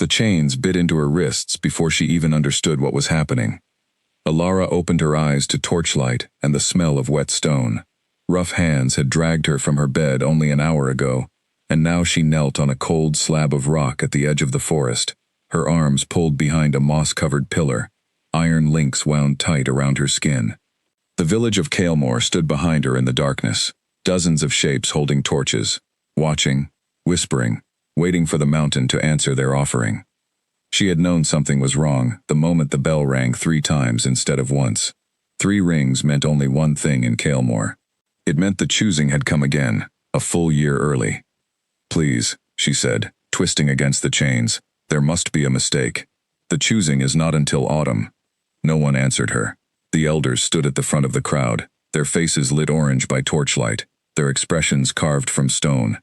The chains bit into her wrists before she even understood what was happening. Alara opened her eyes to torchlight and the smell of wet stone. Rough hands had dragged her from her bed only an hour ago, and now she knelt on a cold slab of rock at the edge of the forest, her arms pulled behind a moss-covered pillar, iron links wound tight around her skin. The village of Kalemore stood behind her in the darkness, dozens of shapes holding torches, watching, whispering, waiting for the mountain to answer their offering. She had known something was wrong the moment the bell rang 3 times instead of once. 3 rings meant only one thing in Kalemore. It meant the choosing had come again, a full year early. "Please," she said, twisting against the chains, "there must be a mistake. The choosing is not until autumn." No one answered her. The elders stood at the front of the crowd, their faces lit orange by torchlight, their expressions carved from stone.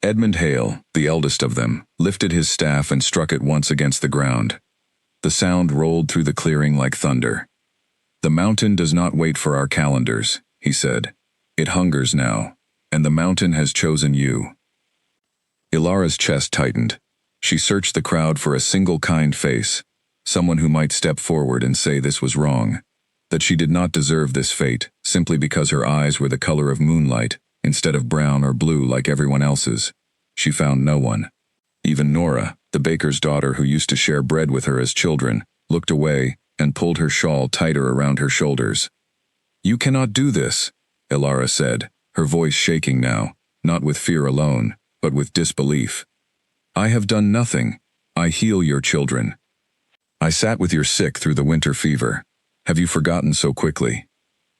Edmund Hale, the eldest of them, lifted his staff and struck it once against the ground. The sound rolled through the clearing like thunder. "The mountain does not wait for our calendars," he said. "It hungers now, and the mountain has chosen you." Ilara's chest tightened. She searched the crowd for a single kind face, someone who might step forward and say this was wrong, that she did not deserve this fate simply because her eyes were the color of moonlight instead of brown or blue like everyone else's. She found no one. Even Nora, the baker's daughter who used to share bread with her as children, looked away and pulled her shawl tighter around her shoulders. "You cannot do this," Ilara said, her voice shaking now, not with fear alone, but with disbelief. "I have done nothing. I heal your children. I sat with your sick through the winter fever. Have you forgotten so quickly?"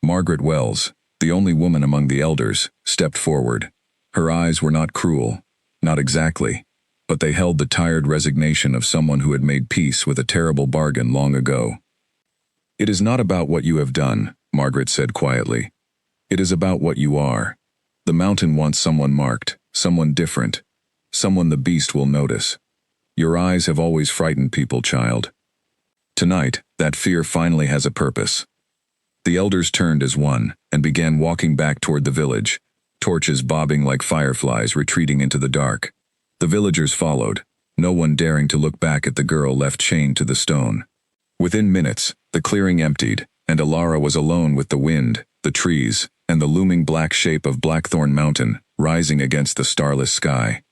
Margaret Wells, the only woman among the elders, stepped forward. Her eyes were not cruel, not exactly, but they held the tired resignation of someone who had made peace with a terrible bargain long ago. "It is not about what you have done," Margaret said quietly. "It is about what you are. The mountain wants someone marked, someone different, someone the beast will notice. Your eyes have always frightened people, child. Tonight, that fear finally has a purpose." The elders turned as one and began walking back toward the village, torches bobbing like fireflies retreating into the dark. The villagers followed, no one daring to look back at the girl left chained to the stone. Within minutes, the clearing emptied, and Ilara was alone with the wind, the trees, and the looming black shape of Blackthorn Mountain rising against the starless sky.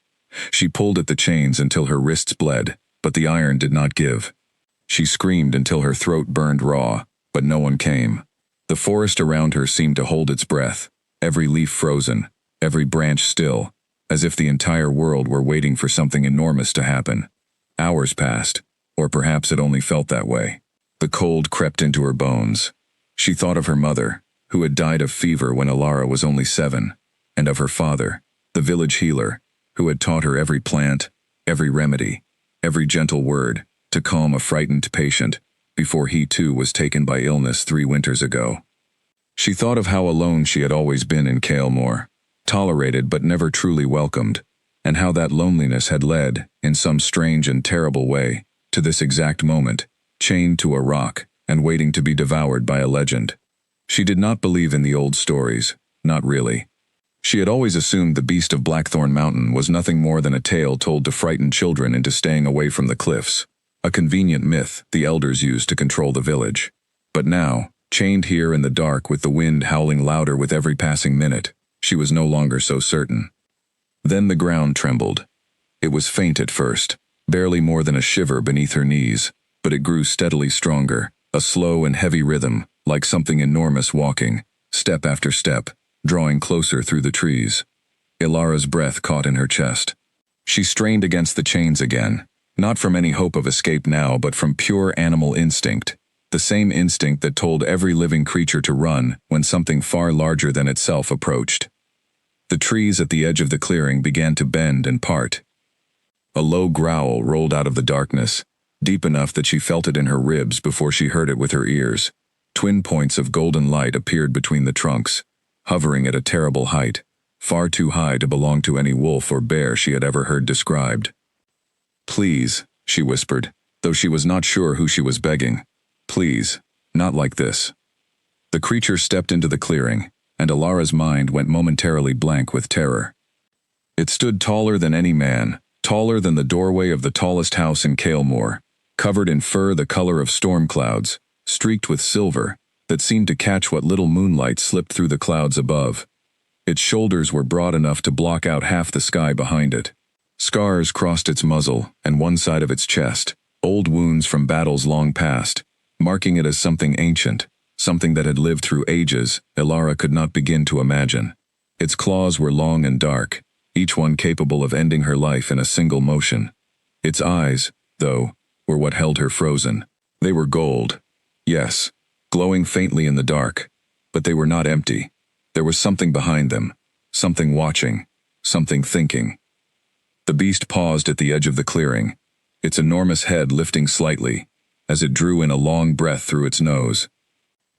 She pulled at the chains until her wrists bled, but the iron did not give. She screamed until her throat burned raw, but no one came. The forest around her seemed to hold its breath, every leaf frozen, every branch still, as if the entire world were waiting for something enormous to happen. Hours passed, or perhaps it only felt that way. The cold crept into her bones. She thought of her mother, who had died of fever when Ilara was only 7, and of her father, the village healer, who had taught her every plant, every remedy, every gentle word, to calm a frightened patient, before he too was taken by illness 3 winters ago. She thought of how alone she had always been in Kalemore, tolerated but never truly welcomed, and how that loneliness had led, in some strange and terrible way, to this exact moment, chained to a rock and waiting to be devoured by a legend. She did not believe in the old stories, not really. She had always assumed the beast of Blackthorn Mountain was nothing more than a tale told to frighten children into staying away from the cliffs, a convenient myth the elders used to control the village. But now, chained here in the dark with the wind howling louder with every passing minute, she was no longer so certain. Then the ground trembled. It was faint at first, barely more than a shiver beneath her knees, but it grew steadily stronger, a slow and heavy rhythm, like something enormous walking, step after step, drawing closer through the trees. Ilara's breath caught in her chest. She strained against the chains again, not from any hope of escape now but from pure animal instinct, the same instinct that told every living creature to run when something far larger than itself approached. The trees at the edge of the clearing began to bend and part. A low growl rolled out of the darkness, deep enough that she felt it in her ribs before she heard it with her ears. Twin points of golden light appeared between the trunks, hovering at a terrible height, far too high to belong to any wolf or bear she had ever heard described. "Please," she whispered, though she was not sure who she was begging. "Please, not like this." The creature stepped into the clearing, and Ilara's mind went momentarily blank with terror. It stood taller than any man, taller than the doorway of the tallest house in Kalemore, covered in fur the color of storm clouds, streaked with silver, that seemed to catch what little moonlight slipped through the clouds above. Its shoulders were broad enough to block out half the sky behind it. Scars crossed its muzzle and one side of its chest, old wounds from battles long past, marking it as something ancient, something that had lived through ages Elara could not begin to imagine. Its claws were long and dark, each one capable of ending her life in a single motion. Its eyes, though, were what held her frozen. They were gold. Yes, glowing faintly in the dark, but they were not empty. There was something behind them, something watching, something thinking. The beast paused at the edge of the clearing, its enormous head lifting slightly, as it drew in a long breath through its nose.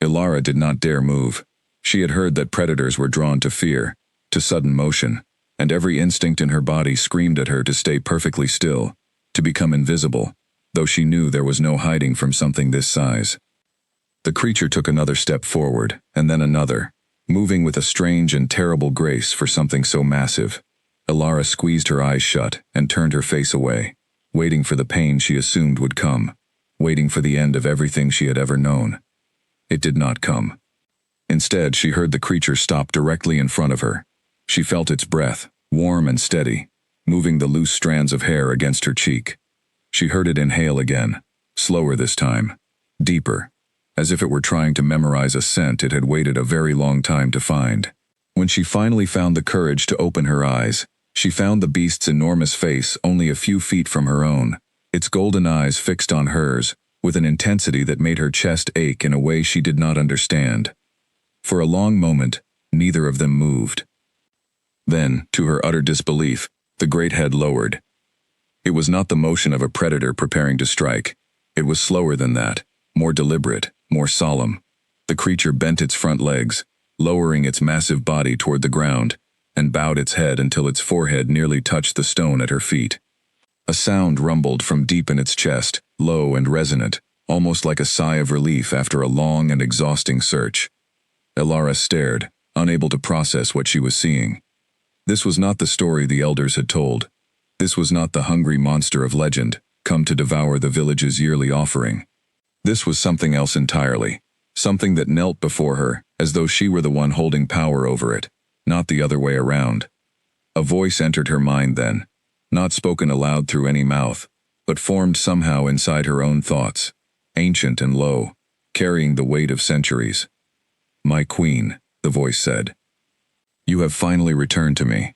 Elara did not dare move. She had heard that predators were drawn to fear, to sudden motion, and every instinct in her body screamed at her to stay perfectly still, to become invisible, though she knew there was no hiding from something this size. The creature took another step forward, and then another, moving with a strange and terrible grace for something so massive. Elara squeezed her eyes shut and turned her face away, waiting for the pain she assumed would come, waiting for the end of everything she had ever known. It did not come. Instead, she heard the creature stop directly in front of her. She felt its breath, warm and steady, moving the loose strands of hair against her cheek. She heard it inhale again, slower this time, deeper, as if it were trying to memorize a scent it had waited a very long time to find. When she finally found the courage to open her eyes, she found the beast's enormous face only a few feet from her own, its golden eyes fixed on hers, with an intensity that made her chest ache in a way she did not understand. For a long moment, neither of them moved. Then, to her utter disbelief, the great head lowered. It was not the motion of a predator preparing to strike. It was slower than that, more deliberate, more solemn. The creature bent its front legs, lowering its massive body toward the ground, and bowed its head until its forehead nearly touched the stone at her feet. A sound rumbled from deep in its chest, low and resonant, almost like a sigh of relief after a long and exhausting search. Elara stared, unable to process what she was seeing. This was not the story the elders had told. This was not the hungry monster of legend, come to devour the village's yearly offering. This was something else entirely, something that knelt before her, as though she were the one holding power over it, not the other way around. A voice entered her mind then, not spoken aloud through any mouth, but formed somehow inside her own thoughts, ancient and low, carrying the weight of centuries. "My queen," the voice said. "You have finally returned to me."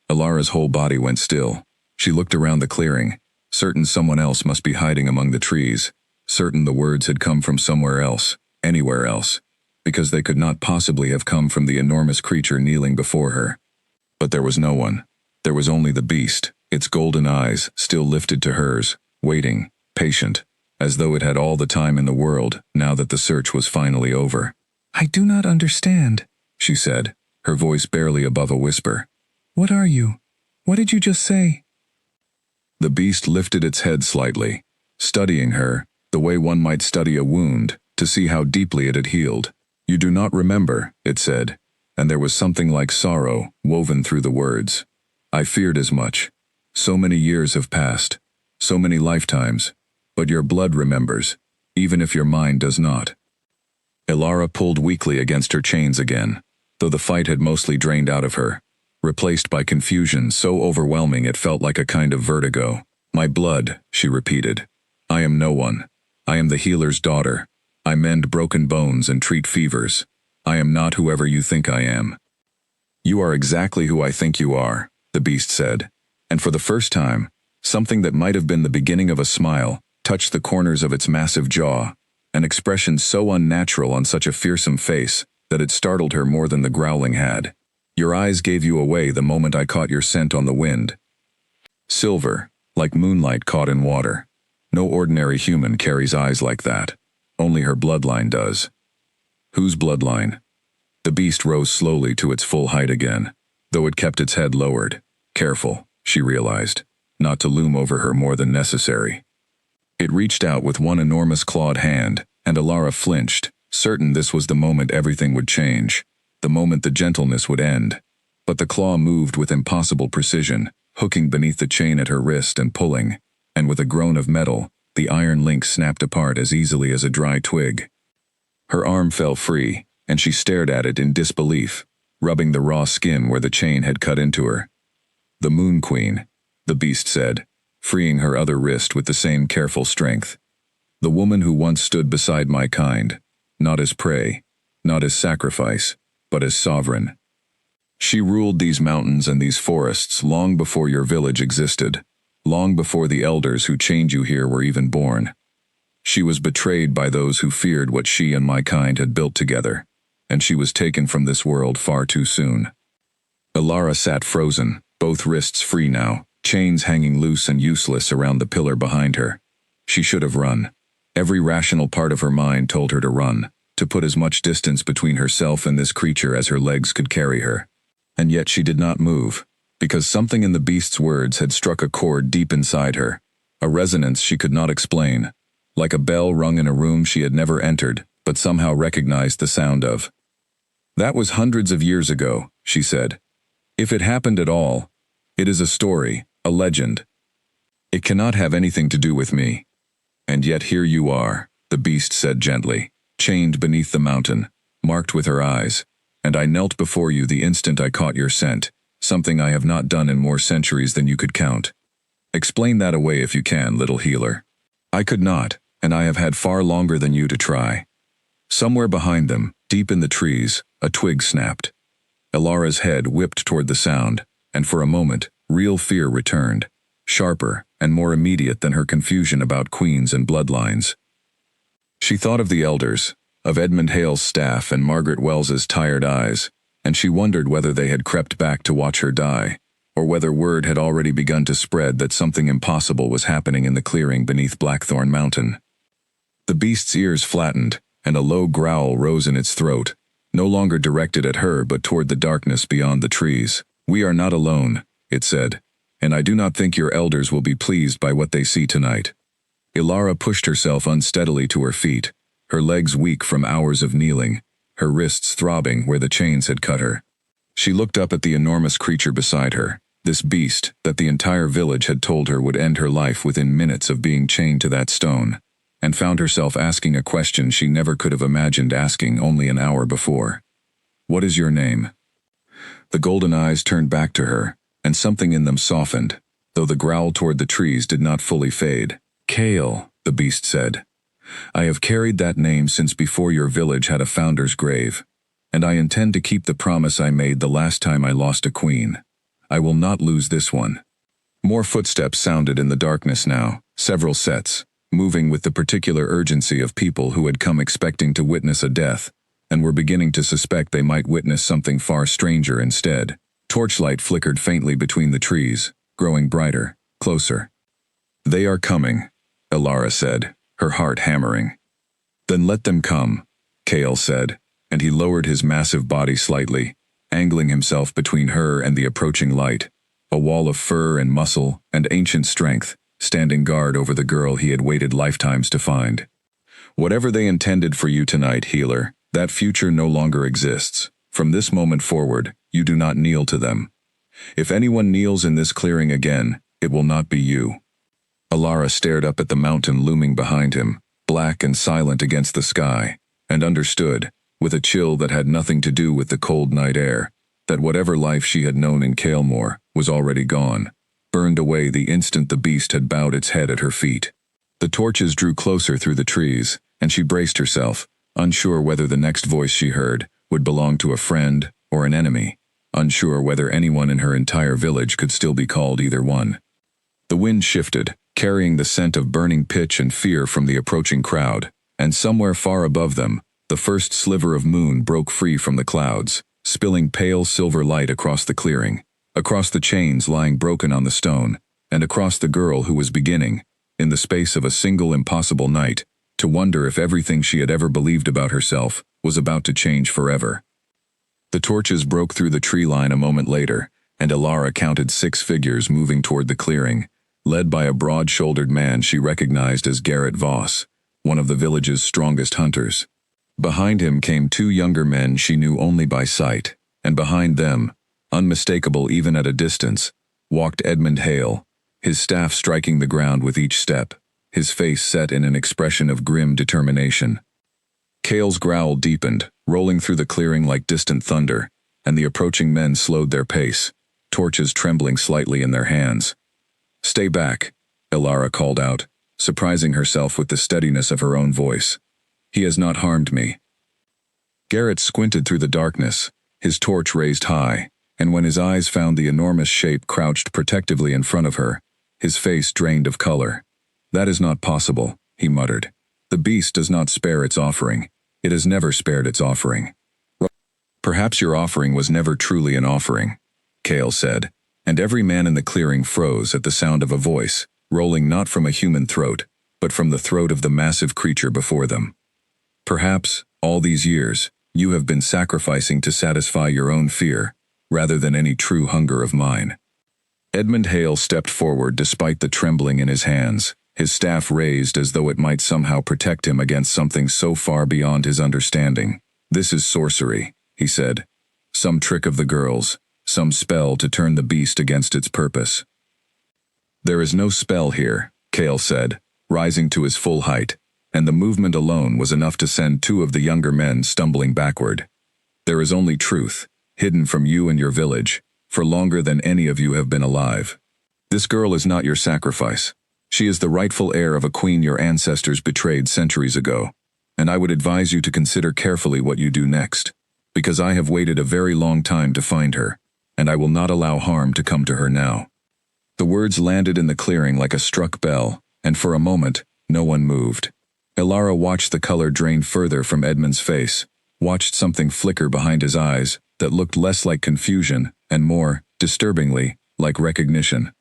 Elara's whole body went still. She looked around the clearing, certain someone else must be hiding among the trees, certain the words had come from somewhere else, anywhere else, because they could not possibly have come from the enormous creature kneeling before her. But there was no one. There was only the beast, its golden eyes still lifted to hers, waiting, patient, as though it had all the time in the world now that the search was finally over. "I do not understand," she said, her voice barely above a whisper. "What are you? What did you just say?" The beast lifted its head slightly, studying her, the way one might study a wound, to see how deeply it had healed. "You do not remember," it said, and there was something like sorrow woven through the words. "I feared as much. So many years have passed, so many lifetimes, but your blood remembers, even if your mind does not." Elara pulled weakly against her chains again, though the fight had mostly drained out of her, replaced by confusion so overwhelming it felt like a kind of vertigo. "My blood," she repeated. "I am no one. I am the healer's daughter. I mend broken bones and treat fevers. I am not whoever you think I am." "You are exactly who I think you are," the beast said, and for the first time, something that might have been the beginning of a smile touched the corners of its massive jaw, an expression so unnatural on such a fearsome face that it startled her more than the growling had. "Your eyes gave you away the moment I caught your scent on the wind. Silver, like moonlight caught in water. No ordinary human carries eyes like that. Only her bloodline does." "Whose bloodline?" The beast rose slowly to its full height again, though it kept its head lowered, careful, she realized, not to loom over her more than necessary. It reached out with one enormous clawed hand, and Elara flinched, certain this was the moment everything would change, the moment the gentleness would end. But the claw moved with impossible precision, hooking beneath the chain at her wrist and pulling, and with a groan of metal, the iron link snapped apart as easily as a dry twig. Her arm fell free, and she stared at it in disbelief, rubbing the raw skin where the chain had cut into her. "The Moon Queen," the beast said, freeing her other wrist with the same careful strength. "The woman who once stood beside my kind, not as prey, not as sacrifice, but as sovereign. She ruled these mountains and these forests long before your village existed, long before the elders who chained you here were even born. She was betrayed by those who feared what she and my kind had built together, and she was taken from this world far too soon." Ilara sat frozen, both wrists free now, chains hanging loose and useless around the pillar behind her. She should have run. Every rational part of her mind told her to run, to put as much distance between herself and this creature as her legs could carry her. And yet she did not move, because something in the beast's words had struck a chord deep inside her, a resonance she could not explain, like a bell rung in a room she had never entered, but somehow recognized the sound of. "That was hundreds of years ago," she said. "If it happened at all, it is a story, a legend. It cannot have anything to do with me. And yet here you are," the beast said gently, "chained beneath the mountain, marked with her eyes, and I knelt before you the instant I caught your scent, something I have not done in more centuries than you could count. Explain that away if you can, little healer." "I could not, and I have had far longer than you to try." Somewhere behind them, deep in the trees, a twig snapped. Ilara's head whipped toward the sound, and for a moment, real fear returned, sharper and more immediate than her confusion about queens and bloodlines. She thought of the elders, of Edmund Hale's staff and Margaret Wells's tired eyes, and she wondered whether they had crept back to watch her die, or whether word had already begun to spread that something impossible was happening in the clearing beneath Blackthorn Mountain. The beast's ears flattened, and a low growl rose in its throat, no longer directed at her but toward the darkness beyond the trees. "We are not alone," it said, "and I do not think your elders will be pleased by what they see tonight." Ilara pushed herself unsteadily to her feet, her legs weak from hours of kneeling, her wrists throbbing where the chains had cut her. She looked up at the enormous creature beside her, this beast that the entire village had told her would end her life within minutes of being chained to that stone, and found herself asking a question she never could have imagined asking only an hour before. "What is your name?" The golden eyes turned back to her, and something in them softened, though the growl toward the trees did not fully fade. "Kale," the beast said. "I have carried that name since before your village had a founder's grave, and I intend to keep the promise I made the last time I lost a queen. I will not lose this one." More footsteps sounded in the darkness now, several sets, moving with the particular urgency of people who had come expecting to witness a death, and were beginning to suspect they might witness something far stranger instead. Torchlight flickered faintly between the trees, growing brighter, closer. "They are coming," Ilara said, her heart hammering. "Then let them come," Kale said, and he lowered his massive body slightly, angling himself between her and the approaching light, a wall of fur and muscle and ancient strength, standing guard over the girl he had waited lifetimes to find. "Whatever they intended for you tonight, healer, that future no longer exists. From this moment forward, you do not kneel to them. If anyone kneels in this clearing again, it will not be you." Ilara stared up at the mountain looming behind him, black and silent against the sky, and understood, with a chill that had nothing to do with the cold night air, that whatever life she had known in Kalemore was already gone, burned away the instant the beast had bowed its head at her feet. The torches drew closer through the trees, and she braced herself, unsure whether the next voice she heard would belong to a friend or an enemy, unsure whether anyone in her entire village could still be called either one. The wind shifted, carrying the scent of burning pitch and fear from the approaching crowd, and somewhere far above them, the first sliver of moon broke free from the clouds, spilling pale silver light across the clearing, across the chains lying broken on the stone, and across the girl who was beginning, in the space of a single impossible night, to wonder if everything she had ever believed about herself was about to change forever. The torches broke through the tree line a moment later, and Ilara counted 6 figures moving toward the clearing, led by a broad-shouldered man she recognized as Garrett Voss, one of the village's strongest hunters. Behind him came 2 younger men she knew only by sight, and behind them, unmistakable even at a distance, walked Edmund Hale, his staff striking the ground with each step, his face set in an expression of grim determination. Cale's growl deepened, rolling through the clearing like distant thunder, and the approaching men slowed their pace, torches trembling slightly in their hands. "Stay back," Ilara called out, surprising herself with the steadiness of her own voice. "He has not harmed me." Garrett squinted through the darkness, his torch raised high, and when his eyes found the enormous shape crouched protectively in front of her, his face drained of color. "That is not possible," he muttered. "The beast does not spare its offering. It has never spared its offering." "Perhaps your offering was never truly an offering," Cale said, and every man in the clearing froze at the sound of a voice, rolling not from a human throat, but from the throat of the massive creature before them. "Perhaps, all these years, you have been sacrificing to satisfy your own fear, rather than any true hunger of mine." Edmund Hale stepped forward despite the trembling in his hands, his staff raised as though it might somehow protect him against something so far beyond his understanding. "This is sorcery," he said. "Some trick of the girls, some spell to turn the beast against its purpose." "There is no spell here," Cale said, rising to his full height, and the movement alone was enough to send two of the younger men stumbling backward. "There is only truth, hidden from you and your village, for longer than any of you have been alive. This girl is not your sacrifice. She is the rightful heir of a queen your ancestors betrayed centuries ago, and I would advise you to consider carefully what you do next, because I have waited a very long time to find her, and I will not allow harm to come to her now." The words landed in the clearing like a struck bell, and for a moment, no one moved. Ilara watched the color drain further from Edmund's face, watched something flicker behind his eyes that looked less like confusion and more, disturbingly, like recognition.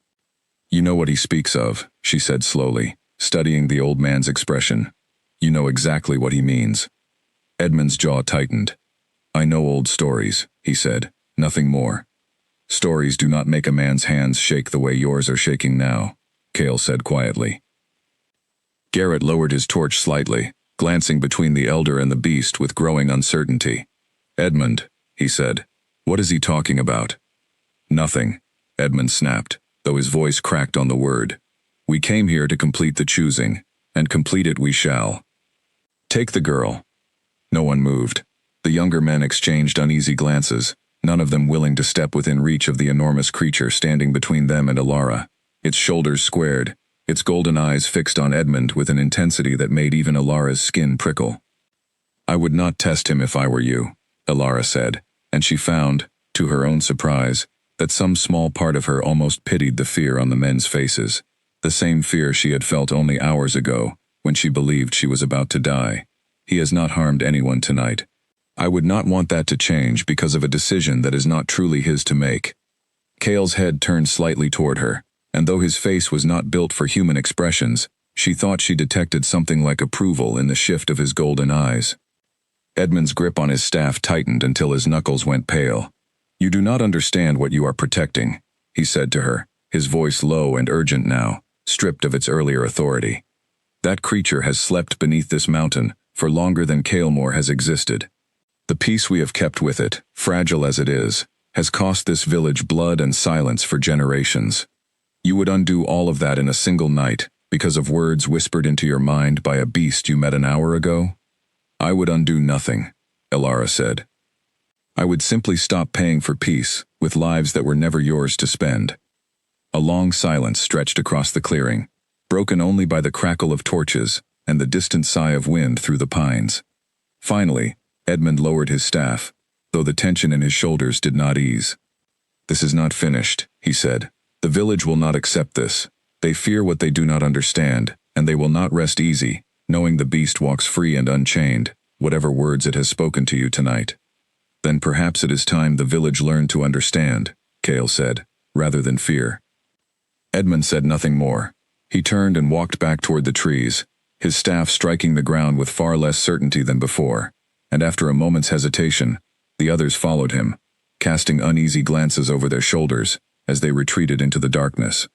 "You know what he speaks of," she said slowly, studying the old man's expression. "You know exactly what he means." Edmund's jaw tightened. "I know old stories," he said, "nothing more." "Stories do not make a man's hands shake the way yours are shaking now," Cale said quietly. Garrett lowered his torch slightly, glancing between the elder and the beast with growing uncertainty. "Edmund," he said, "what is he talking about?" "Nothing," Edmund snapped, though his voice cracked on the word. "We came here to complete the choosing, and complete it we shall. Take the girl." No one moved. The younger men exchanged uneasy glances, none of them willing to step within reach of the enormous creature standing between them and Ilara, its shoulders squared, its golden eyes fixed on Edmund with an intensity that made even Ilara's skin prickle. "I would not test him if I were you," Ilara said, and she found, to her own surprise, that some small part of her almost pitied the fear on the men's faces, the same fear she had felt only hours ago, when she believed she was about to die. "He has not harmed anyone tonight. I would not want that to change because of a decision that is not truly his to make." Cale's head turned slightly toward her, and though his face was not built for human expressions, she thought she detected something like approval in the shift of his golden eyes. Edmund's grip on his staff tightened until his knuckles went pale. "You do not understand what you are protecting," he said to her, his voice low and urgent now, stripped of its earlier authority. "That creature has slept beneath this mountain for longer than Kalemore has existed. The peace we have kept with it, fragile as it is, has cost this village blood and silence for generations. You would undo all of that in a single night, because of words whispered into your mind by a beast you met an hour ago? I would undo nothing," Ilara said. "I would simply stop paying for peace, with lives that were never yours to spend." A long silence stretched across the clearing, broken only by the crackle of torches and the distant sigh of wind through the pines. Finally, Edmund lowered his staff, though the tension in his shoulders did not ease. "This is not finished," he said. "The village will not accept this. They fear what they do not understand, and they will not rest easy, knowing the beast walks free and unchained, whatever words it has spoken to you tonight." "Then perhaps it is time the village learned to understand," Cale said, "rather than fear." Edmund said nothing more. He turned and walked back toward the trees, his staff striking the ground with far less certainty than before, and after a moment's hesitation, the others followed him, casting uneasy glances over their shoulders as they retreated into the darkness.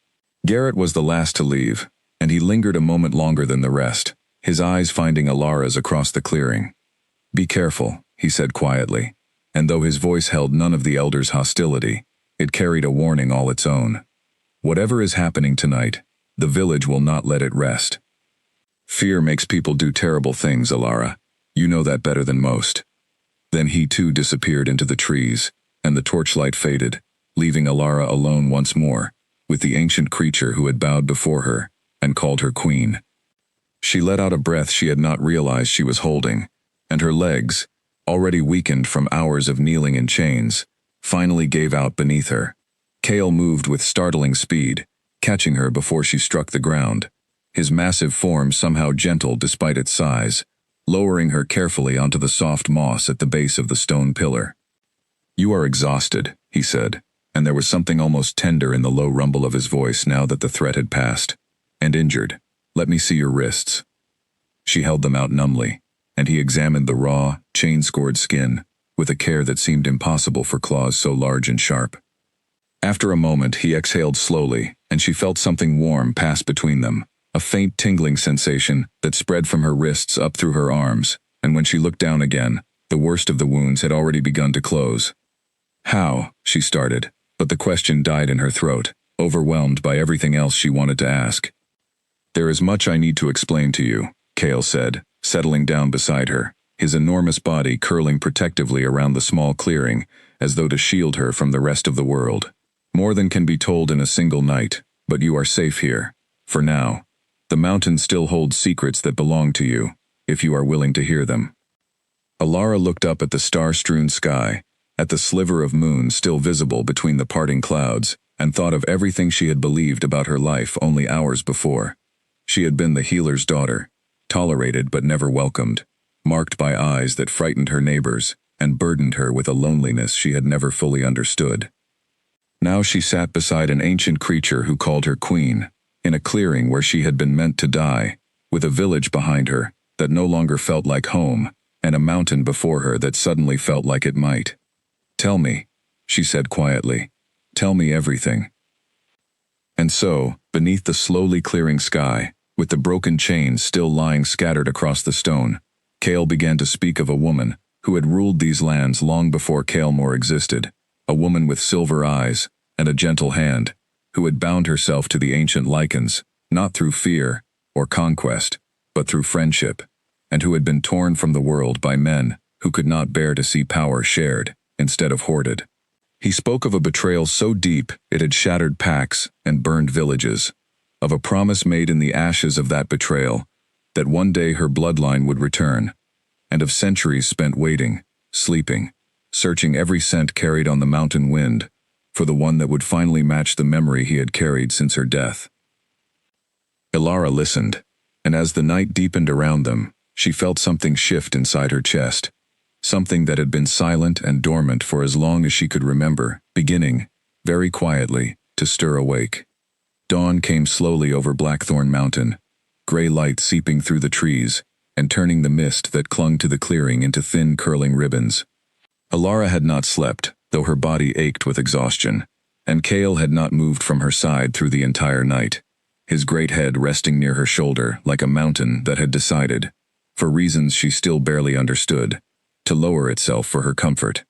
Garrett was the last to leave, and he lingered a moment longer than the rest, his eyes finding Ilara's across the clearing. "Be careful," he said quietly, and though his voice held none of the elder's hostility, it carried a warning all its own. Whatever is happening tonight, the village will not let it rest. Fear makes people do terrible things, Alara. You know that better than most. Then he too disappeared into the trees, and the torchlight faded, leaving Alara alone once more, with the ancient creature who had bowed before her and called her queen. She let out a breath she had not realized she was holding, and her legs, already weakened from hours of kneeling in chains, finally gave out beneath her. Kale moved with startling speed, catching her before she struck the ground, his massive form somehow gentle despite its size, lowering her carefully onto the soft moss at the base of the stone pillar. "You are exhausted," he said, and there was something almost tender in the low rumble of his voice now that the threat had passed. "And injured. Let me see your wrists." She held them out numbly, and he examined the raw, chain-scored skin, with a care that seemed impossible for claws so large and sharp. After a moment, he exhaled slowly, and she felt something warm pass between them, a faint tingling sensation that spread from her wrists up through her arms, and when she looked down again, the worst of the wounds had already begun to close. "How?" she started, but the question died in her throat, overwhelmed by everything else she wanted to ask. "There is much I need to explain to you," Kale said, settling down beside her, his enormous body curling protectively around the small clearing, as though to shield her from the rest of the world. "More than can be told in a single night, but you are safe here. For now. The mountain still holds secrets that belong to you, if you are willing to hear them." Alara looked up at the star-strewn sky, at the sliver of moon still visible between the parting clouds, and thought of everything she had believed about her life only hours before. She had been the healer's daughter, tolerated but never welcomed, marked by eyes that frightened her neighbors and burdened her with a loneliness she had never fully understood. Now she sat beside an ancient creature who called her queen, in a clearing where she had been meant to die, with a village behind her that no longer felt like home, and a mountain before her that suddenly felt like it might. "Tell me," she said quietly. "Tell me everything." And so, beneath the slowly clearing sky, with the broken chains still lying scattered across the stone, Kale began to speak of a woman who had ruled these lands long before Kael'mor existed, a woman with silver eyes and a gentle hand, who had bound herself to the ancient Lycans, not through fear or conquest, but through friendship, and who had been torn from the world by men who could not bear to see power shared instead of hoarded. He spoke of a betrayal so deep it had shattered packs and burned villages, of a promise made in the ashes of that betrayal, that one day her bloodline would return, and of centuries spent waiting, sleeping, searching every scent carried on the mountain wind, for the one that would finally match the memory he had carried since her death. Alara listened, and as the night deepened around them, she felt something shift inside her chest, something that had been silent and dormant for as long as she could remember, beginning, very quietly, to stir awake. Dawn came slowly over Blackthorn Mountain, gray light seeping through the trees, and turning the mist that clung to the clearing into thin curling ribbons. Alara had not slept, though her body ached with exhaustion, and Kale had not moved from her side through the entire night, his great head resting near her shoulder like a mountain that had decided, for reasons she still barely understood, to lower itself for her comfort.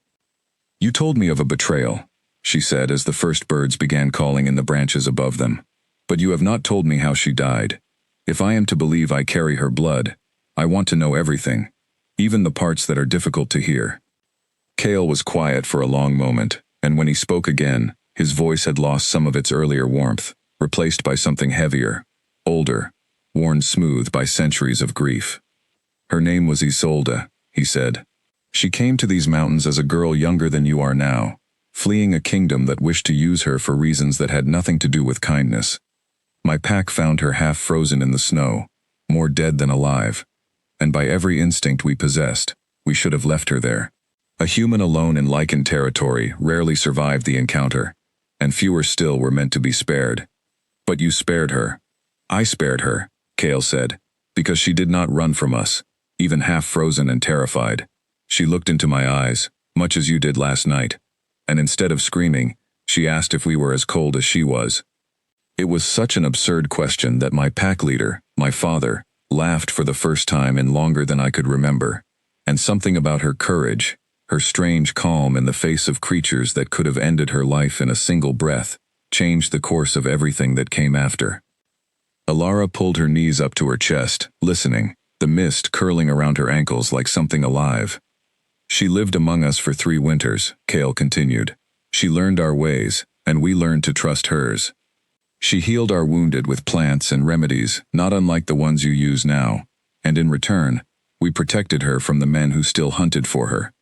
"You told me of a betrayal," she said as the first birds began calling in the branches above them, "but you have not told me how she died. If I am to believe I carry her blood, I want to know everything, even the parts that are difficult to hear." Kale was quiet for a long moment, and when he spoke again, his voice had lost some of its earlier warmth, replaced by something heavier, older, worn smooth by centuries of grief. "Her name was Isolde," he said. "She came to these mountains as a girl younger than you are now, fleeing a kingdom that wished to use her for reasons that had nothing to do with kindness. My pack found her half frozen in the snow, more dead than alive, and by every instinct we possessed, we should have left her there. A human alone in Lycan territory rarely survived the encounter, and fewer still were meant to be spared. But you spared her." "I spared her," Kale said, "because she did not run from us, even half frozen and terrified. She looked into my eyes, much as you did last night, and instead of screaming, she asked if we were as cold as she was." It was such an absurd question that my pack leader, my father, laughed for the first time in longer than I could remember, and something about her courage, her strange calm in the face of creatures that could have ended her life in a single breath, changed the course of everything that came after. Alara pulled her knees up to her chest, listening, the mist curling around her ankles like something alive. She lived among us for 3 winters, Kale continued. She learned our ways, and we learned to trust hers. She healed our wounded with plants and remedies, not unlike the ones you use now, and in return, we protected her from the men who still hunted for her,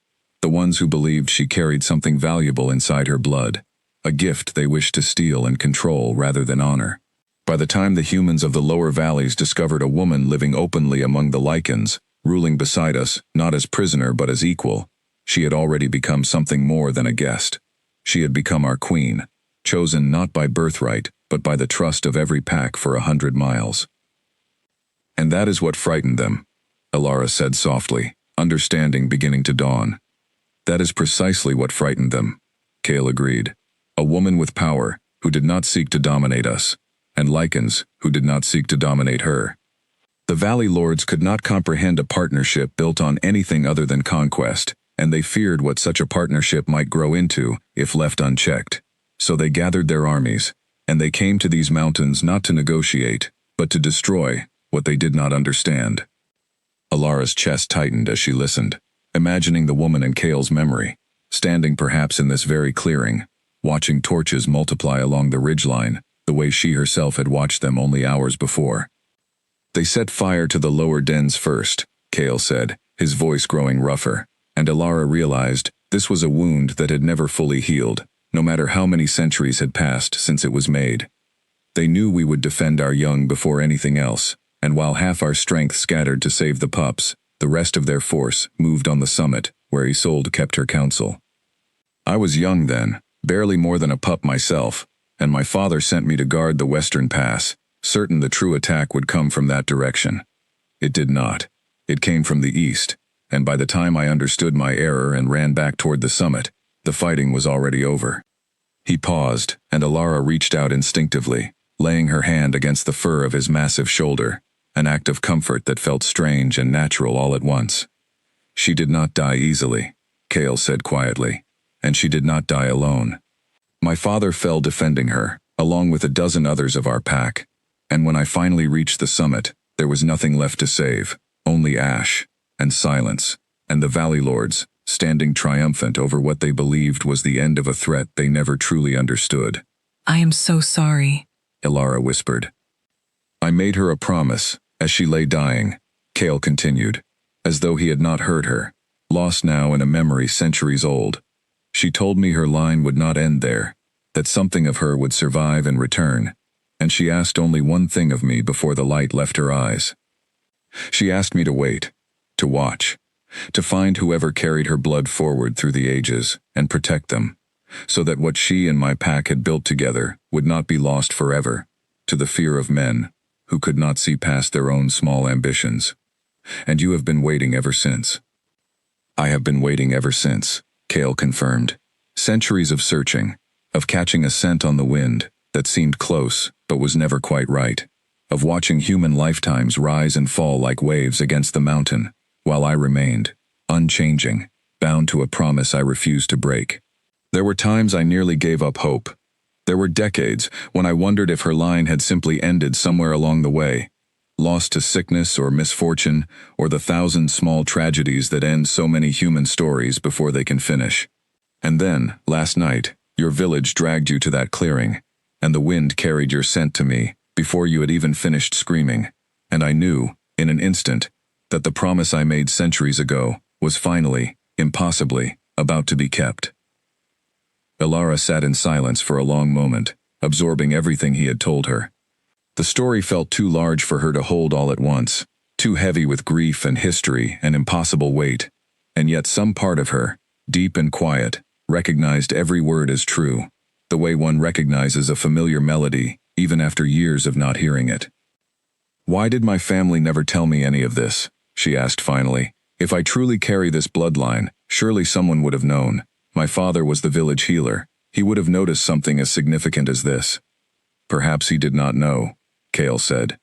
the ones who believed she carried something valuable inside her blood, a gift they wished to steal and control rather than honor. By the time the humans of the lower valleys discovered a woman living openly among the Lycans, ruling beside us, not as prisoner but as equal, she had already become something more than a guest. She had become our queen, chosen not by birthright, but by the trust of every pack for 100 miles. And that is what frightened them, Alara said softly, understanding beginning to dawn. That is precisely what frightened them, Kale agreed. A woman with power, who did not seek to dominate us, and Lycans, who did not seek to dominate her. The Valley Lords could not comprehend a partnership built on anything other than conquest, and they feared what such a partnership might grow into if left unchecked. So they gathered their armies, and they came to these mountains not to negotiate, but to destroy what they did not understand. Alara's chest tightened as she listened, imagining the woman in Kale's memory, standing perhaps in this very clearing, watching torches multiply along the ridgeline, the way she herself had watched them only hours before. They set fire to the lower dens first, Kale said, his voice growing rougher, and Alara realized this was a wound that had never fully healed, no matter how many centuries had passed since it was made. They knew we would defend our young before anything else, and while half our strength scattered to save the pups, the rest of their force moved on the summit, where Isolde kept her counsel. I was young then, barely more than a pup myself, and my father sent me to guard the western pass, certain the true attack would come from that direction. It did not. It came from the east, and by the time I understood my error and ran back toward the summit, the fighting was already over. He paused, and Alara reached out instinctively, laying her hand against the fur of his massive shoulder, an act of comfort that felt strange and natural all at once. She did not die easily, Kale said quietly, and she did not die alone. My father fell defending her, along with a dozen others of our pack, and when I finally reached the summit, there was nothing left to save, only ash, and silence, and the Valley Lords, standing triumphant over what they believed was the end of a threat they never truly understood. I am so sorry, Alara whispered. I made her a promise, as she lay dying, Kale continued, as though he had not heard her, lost now in a memory centuries old. She told me her line would not end there, that something of her would survive and return, and she asked only one thing of me before the light left her eyes. She asked me to wait, to watch, to find whoever carried her blood forward through the ages and protect them, so that what she and my pack had built together would not be lost forever, to the fear of men who could not see past their own small ambitions. And you have been waiting ever since. I have been waiting ever since, Kale confirmed. Centuries of searching, of catching a scent on the wind that seemed close but was never quite right, of watching human lifetimes rise and fall like waves against the mountain, while I remained, unchanging, bound to a promise I refused to break. There were times I nearly gave up hope. There were decades when I wondered if her line had simply ended somewhere along the way, lost to sickness or misfortune, or the 1,000 small tragedies that end so many human stories before they can finish. And then, last night, your village dragged you to that clearing, and the wind carried your scent to me before you had even finished screaming, and I knew, in an instant, that the promise I made centuries ago was finally, impossibly, about to be kept. Alara sat in silence for a long moment, absorbing everything he had told her. The story felt too large for her to hold all at once, too heavy with grief and history and impossible weight, and yet some part of her, deep and quiet, recognized every word as true, the way one recognizes a familiar melody, even after years of not hearing it. Why did my family never tell me any of this? She asked finally. If I truly carry this bloodline, surely someone would have known. My father was the village healer. He would have noticed something as significant as this. Perhaps he did not know, Kale said.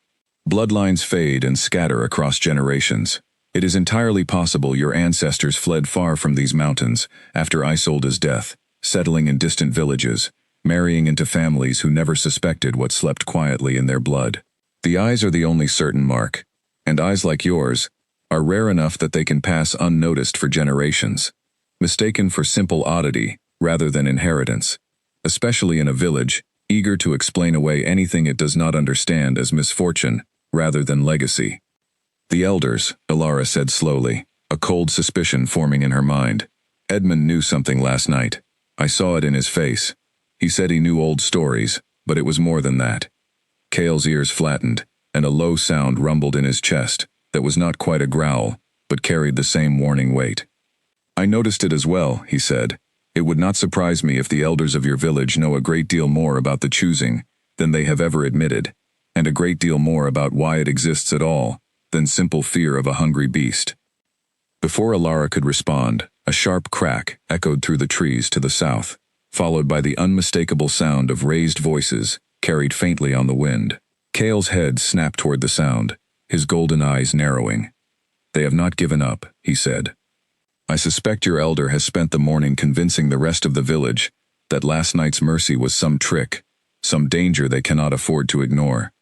Bloodlines fade and scatter across generations. It is entirely possible your ancestors fled far from these mountains after Isolde's death, settling in distant villages, marrying into families who never suspected what slept quietly in their blood. The eyes are the only certain mark, and eyes like yours are rare enough that they can pass unnoticed for generations, mistaken for simple oddity rather than inheritance, especially in a village eager to explain away anything it does not understand as misfortune rather than legacy. The elders, Ilara said slowly, a cold suspicion forming in her mind. Edmund knew something last night. I saw it in his face. He said he knew old stories, but it was more than that. Cale's ears flattened, and a low sound rumbled in his chest that was not quite a growl, but carried the same warning weight. I noticed it as well, he said. It would not surprise me if the elders of your village know a great deal more about the choosing than they have ever admitted, and a great deal more about why it exists at all than simple fear of a hungry beast. Before Ilara could respond, a sharp crack echoed through the trees to the south, followed by the unmistakable sound of raised voices carried faintly on the wind. Cale's head snapped toward the sound, his golden eyes narrowing. They have not given up, he said. I suspect your elder has spent the morning convincing the rest of the village that last night's mercy was some trick, some danger they cannot afford to ignore.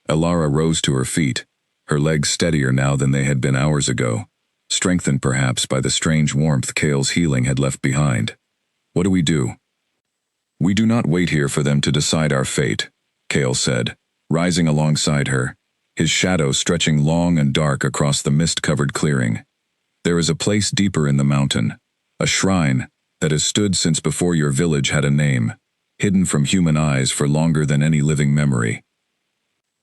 Ilara rose to her feet, her legs steadier now than they had been hours ago, strengthened perhaps by the strange warmth Cale's healing had left behind. What do we do? We do not wait here for them to decide our fate, Cale said, rising alongside her, his shadow stretching long and dark across the mist-covered clearing. There is a place deeper in the mountain, a shrine that has stood since before your village had a name, hidden from human eyes for longer than any living memory.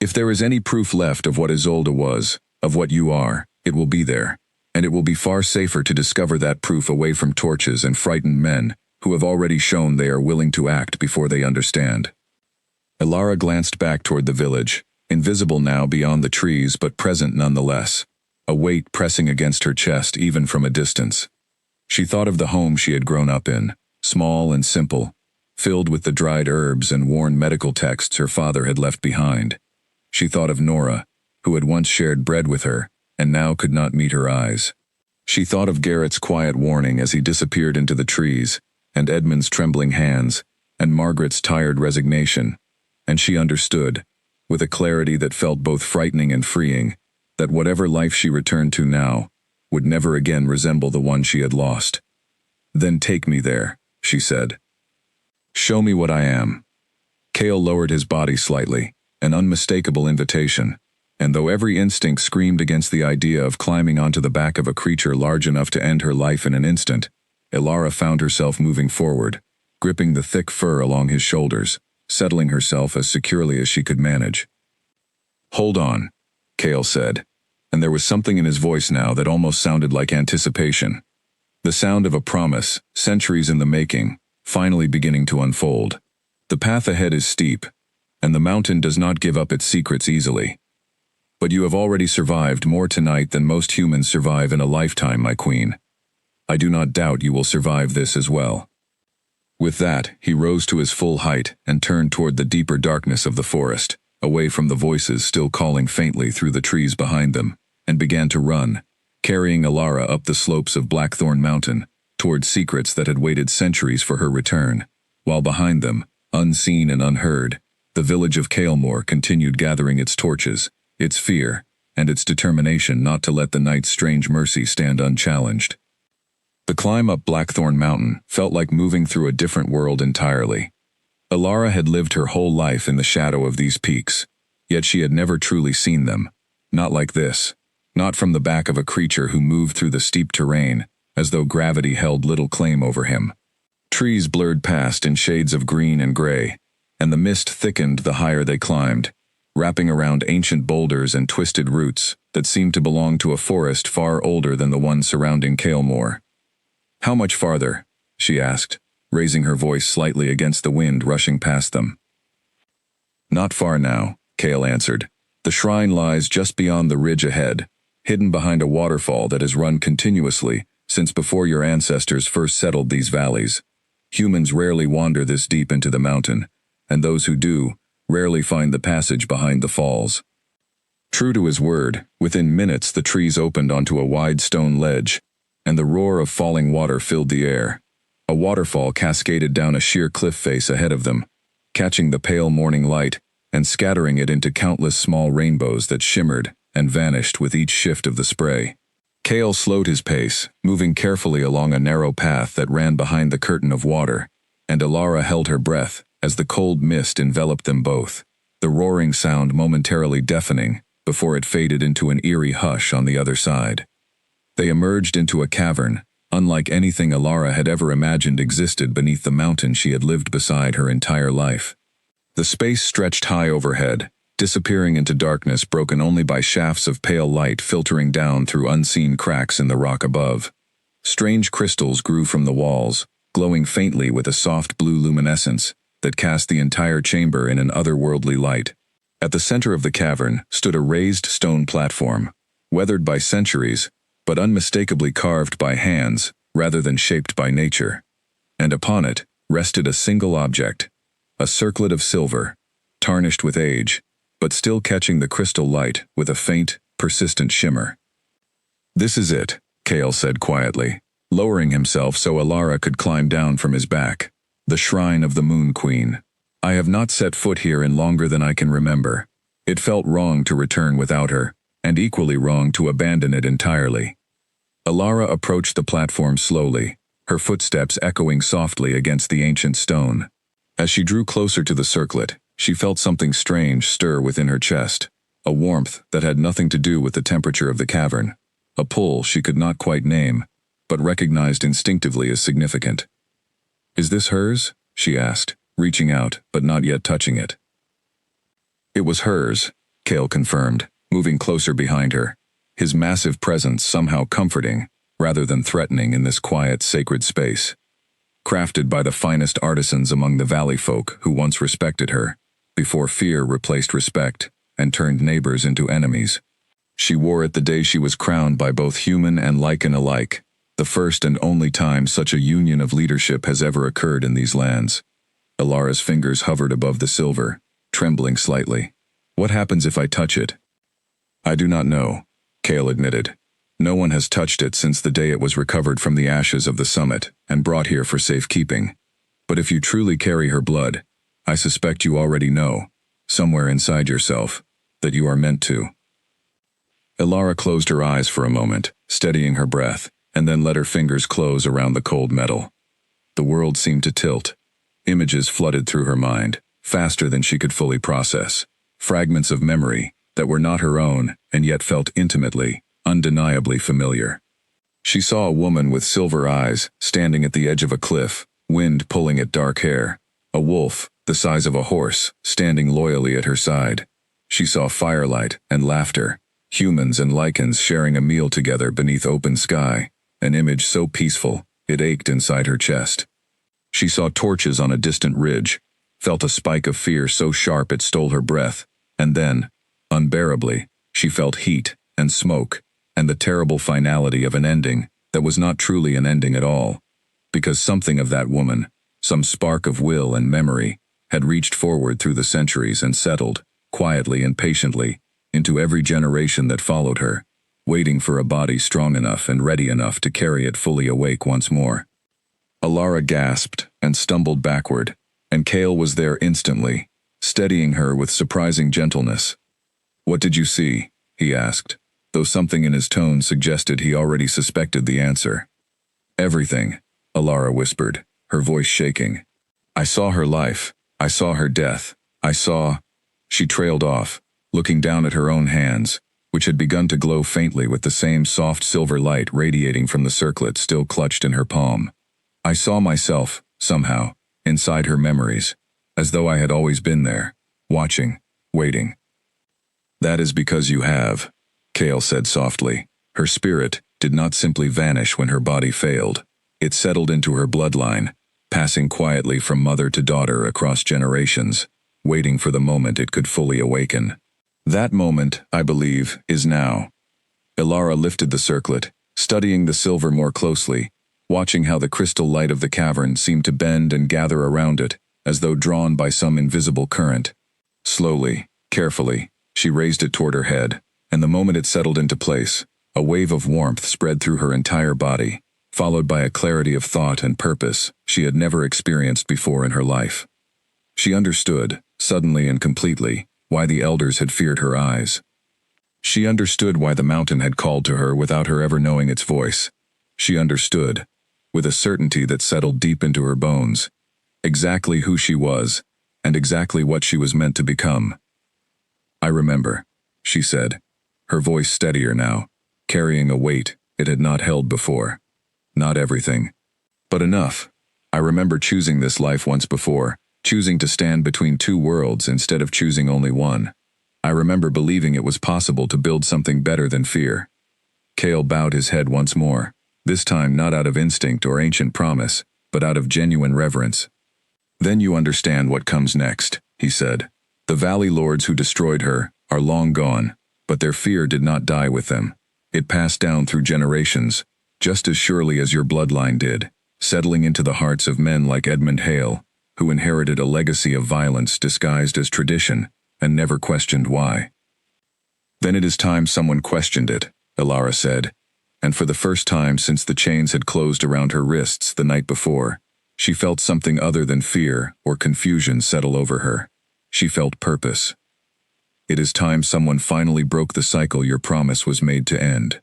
If there is any proof left of what Isolde was, of what you are, it will be there, and it will be far safer to discover that proof away from torches and frightened men who have already shown they are willing to act before they understand. Ilara glanced back toward the village, invisible now beyond the trees but present nonetheless, a weight pressing against her chest even from a distance. She thought of the home she had grown up in, small and simple, filled with the dried herbs and worn medical texts her father had left behind. She thought of Nora, who had once shared bread with her, and now could not meet her eyes. She thought of Garrett's quiet warning as he disappeared into the trees, and Edmund's trembling hands, and Margaret's tired resignation, and she understood, with a clarity that felt both frightening and freeing, that whatever life she returned to now would never again resemble the one she had lost. Then take me there, she said. Show me what I am. Cale lowered his body slightly, an unmistakable invitation, and though every instinct screamed against the idea of climbing onto the back of a creature large enough to end her life in an instant, Ilara found herself moving forward, gripping the thick fur along his shoulders, settling herself as securely as she could manage. Hold on, Cale said, and there was something in his voice now that almost sounded like anticipation. The sound of a promise, centuries in the making, finally beginning to unfold. The path ahead is steep, and the mountain does not give up its secrets easily. But you have already survived more tonight than most humans survive in a lifetime, my queen. I do not doubt you will survive this as well. With that, he rose to his full height and turned toward the deeper darkness of the forest, away from the voices still calling faintly through the trees behind them, and began to run, carrying Ilara up the slopes of Blackthorn Mountain, toward secrets that had waited centuries for her return, while behind them, unseen and unheard, the village of Kalemore continued gathering its torches, its fear, and its determination not to let the night's strange mercy stand unchallenged. The climb up Blackthorn Mountain felt like moving through a different world entirely. Ilara had lived her whole life in the shadow of these peaks, yet she had never truly seen them, not like this, not from the back of a creature who moved through the steep terrain, as though gravity held little claim over him. Trees blurred past in shades of green and gray, and the mist thickened the higher they climbed, wrapping around ancient boulders and twisted roots that seemed to belong to a forest far older than the one surrounding Kalemore. How much farther? She asked, raising her voice slightly against the wind rushing past them. Not far now, Cale answered. The shrine lies just beyond the ridge ahead, hidden behind a waterfall that has run continuously since before your ancestors first settled these valleys. Humans rarely wander this deep into the mountain, and those who do rarely find the passage behind the falls. True to his word, within minutes the trees opened onto a wide stone ledge, and the roar of falling water filled the air. A waterfall cascaded down a sheer cliff face ahead of them, catching the pale morning light and scattering it into countless small rainbows that shimmered and vanished with each shift of the spray. Cale slowed his pace, moving carefully along a narrow path that ran behind the curtain of water, and Alara held her breath as the cold mist enveloped them both, the roaring sound momentarily deafening before it faded into an eerie hush on the other side. They emerged into a cavern, unlike anything Alara had ever imagined existed beneath the mountain she had lived beside her entire life. The space stretched high overhead, disappearing into darkness broken only by shafts of pale light filtering down through unseen cracks in the rock above. Strange crystals grew from the walls, glowing faintly with a soft blue luminescence that cast the entire chamber in an otherworldly light. At the center of the cavern stood a raised stone platform, weathered by centuries, but unmistakably carved by hands rather than shaped by nature. And upon it rested a single object, a circlet of silver, tarnished with age, but still catching the crystal light with a faint, persistent shimmer. "This is it," Cale said quietly, lowering himself so Alara could climb down from his back. "The shrine of the Moon Queen. I have not set foot here in longer than I can remember. It felt wrong to return without her, and equally wrong to abandon it entirely." Alara approached the platform slowly, her footsteps echoing softly against the ancient stone. As she drew closer to the circlet, she felt something strange stir within her chest, a warmth that had nothing to do with the temperature of the cavern, a pull she could not quite name, but recognized instinctively as significant. "Is this hers?" she asked, reaching out but not yet touching it. It was hers, Cale confirmed, moving closer behind her, his massive presence somehow comforting, rather than threatening in this quiet, sacred space. Crafted by the finest artisans among the valley folk who once respected her, before fear replaced respect and turned neighbors into enemies. She wore it the day she was crowned by both human and Lycan alike, the first and only time such a union of leadership has ever occurred in these lands. Alara's fingers hovered above the silver, trembling slightly. "What happens if I touch it?" "I do not know," Cale admitted. "No one has touched it since the day it was recovered from the ashes of the summit and brought here for safekeeping. But if you truly carry her blood, I suspect you already know, somewhere inside yourself, that you are meant to." Alara closed her eyes for a moment, steadying her breath, and then let her fingers close around the cold metal. The world seemed to tilt. Images flooded through her mind, faster than she could fully process. Fragments of memory that were not her own and yet felt intimately, undeniably familiar. She saw a woman with silver eyes standing at the edge of a cliff, wind pulling at dark hair. A wolf, the size of a horse, standing loyally at her side. She saw firelight and laughter, humans and Lycans sharing a meal together beneath open sky, an image so peaceful it ached inside her chest. She saw torches on a distant ridge, felt a spike of fear so sharp it stole her breath, and then, unbearably, she felt heat and smoke, and the terrible finality of an ending that was not truly an ending at all, because something of that woman, some spark of will and memory, had reached forward through the centuries and settled, quietly and patiently, into every generation that followed her, waiting for a body strong enough and ready enough to carry it fully awake once more. Alara gasped and stumbled backward, and Cale was there instantly, steadying her with surprising gentleness. "What did you see?" he asked, though something in his tone suggested he already suspected the answer. "Everything," Alara whispered, her voice shaking. "I saw her life. I saw her death. I saw—" She trailed off, looking down at her own hands, which had begun to glow faintly with the same soft silver light radiating from the circlet still clutched in her palm. "I saw myself, somehow, inside her memories, as though I had always been there, watching, waiting." "That is because you have," Cale said softly. Her spirit did not simply vanish when her body failed. It settled into her bloodline, passing quietly from mother to daughter across generations, waiting for the moment it could fully awaken. That moment, I believe, is now. Alara lifted the circlet, studying the silver more closely, watching how the crystal light of the cavern seemed to bend and gather around it, as though drawn by some invisible current. Slowly, carefully, she raised it toward her head, and the moment it settled into place, a wave of warmth spread through her entire body, followed by a clarity of thought and purpose she had never experienced before in her life. She understood, suddenly and completely, why the elders had feared her eyes. She understood why the mountain had called to her without her ever knowing its voice. She understood, with a certainty that settled deep into her bones, exactly who she was, and exactly what she was meant to become. "I remember," she said, her voice steadier now, carrying a weight it had not held before. "Not everything, but enough. I remember choosing this life once before, choosing to stand between two worlds instead of choosing only one. I remember believing it was possible to build something better than fear." Cale bowed his head once more, this time not out of instinct or ancient promise, but out of genuine reverence. "Then you understand what comes next," he said. "The Valley Lords who destroyed her are long gone, but their fear did not die with them. It passed down through generations, just as surely as your bloodline did, settling into the hearts of men like Edmund Hale, who inherited a legacy of violence disguised as tradition and never questioned why." "Then it is time someone questioned it," Elara said, and for the first time since the chains had closed around her wrists the night before, she felt something other than fear or confusion settle over her. She felt purpose. "It is time someone finally broke the cycle your promise was made to end."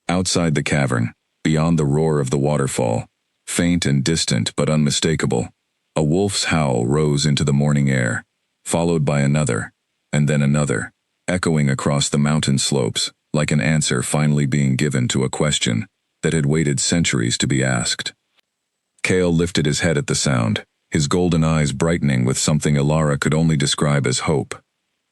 Outside the cavern, beyond the roar of the waterfall, faint and distant but unmistakable, a wolf's howl rose into the morning air, followed by another, and then another, echoing across the mountain slopes, like an answer finally being given to a question that had waited centuries to be asked. Cale lifted his head at the sound, his golden eyes brightening with something Elara could only describe as hope.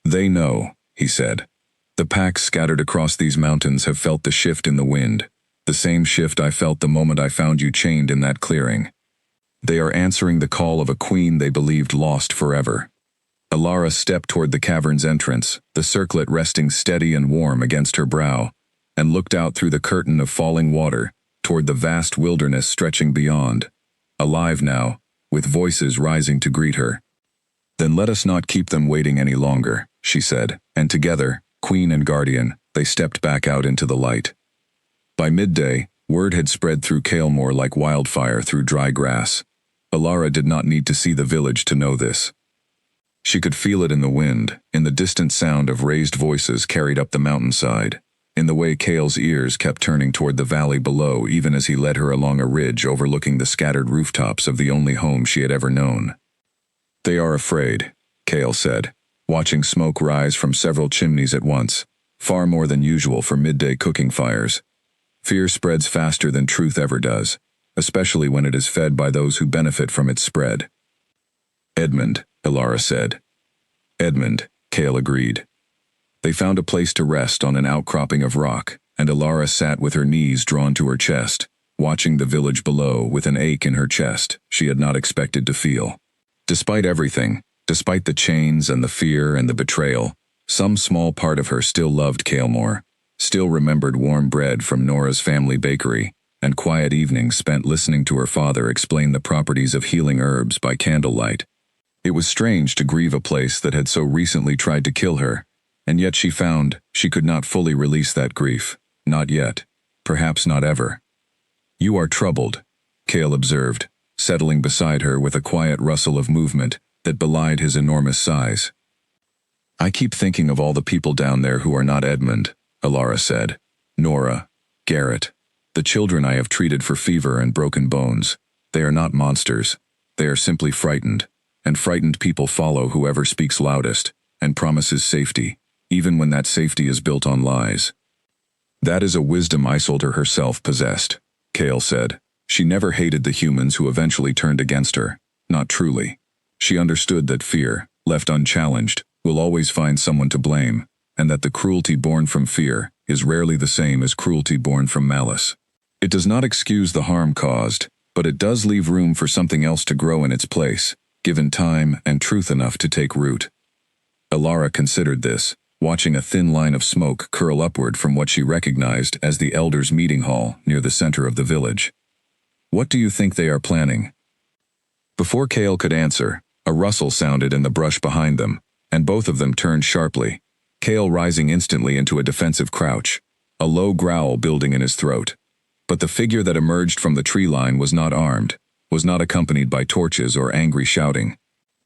"They know," he said. "The packs scattered across these mountains have felt the shift in the wind, the same shift I felt the moment I found you chained in that clearing. They are answering the call of a queen they believed lost forever." Elara stepped toward the cavern's entrance, the circlet resting steady and warm against her brow, and looked out through the curtain of falling water toward the vast wilderness stretching beyond, alive now, with voices rising to greet her. "Then let us not keep them waiting any longer," she said, and together, queen and guardian, they stepped back out into the light. By midday, word had spread through Kalemore like wildfire through dry grass. Elara did not need to see the village to know this. She could feel it in the wind, in the distant sound of raised voices carried up the mountainside, in the way Cale's ears kept turning toward the valley below even as he led her along a ridge overlooking the scattered rooftops of the only home she had ever known. "They are afraid," Cale said, watching smoke rise from several chimneys at once, far more than usual for midday cooking fires. "Fear spreads faster than truth ever does, especially when it is fed by those who benefit from its spread." "Edmund," Elara said. "Edmund," Cale agreed. They found a place to rest on an outcropping of rock, and Elara sat with her knees drawn to her chest, watching the village below with an ache in her chest she had not expected to feel. Despite everything, despite the chains and the fear and the betrayal, some small part of her still loved Kalemore, still remembered warm bread from Nora's family bakery, and quiet evenings spent listening to her father explain the properties of healing herbs by candlelight. It was strange to grieve a place that had so recently tried to kill her, and yet she found she could not fully release that grief. Not yet. Perhaps not ever. "You are troubled," Cale observed, settling beside her with a quiet rustle of movement that belied his enormous size. "I keep thinking of all the people down there who are not Edmund," Elara said. "Nora, Garrett, the children I have treated for fever and broken bones. They are not monsters. They are simply frightened. And frightened people follow whoever speaks loudest and promises safety, even when that safety is built on lies." "That is a wisdom Isolder herself possessed," Cale said. "She never hated the humans who eventually turned against her, not truly. She understood that fear, left unchallenged, will always find someone to blame, and that the cruelty born from fear is rarely the same as cruelty born from malice. It does not excuse the harm caused, but it does leave room for something else to grow in its place, given time and truth enough to take root." Elara considered this, watching a thin line of smoke curl upward from what she recognized as the elders' meeting hall near the center of the village. "What do you think they are planning?" Before Cale could answer, a rustle sounded in the brush behind them, and both of them turned sharply, Cale rising instantly into a defensive crouch, a low growl building in his throat. But the figure that emerged from the tree line was not armed, was not accompanied by torches or angry shouting.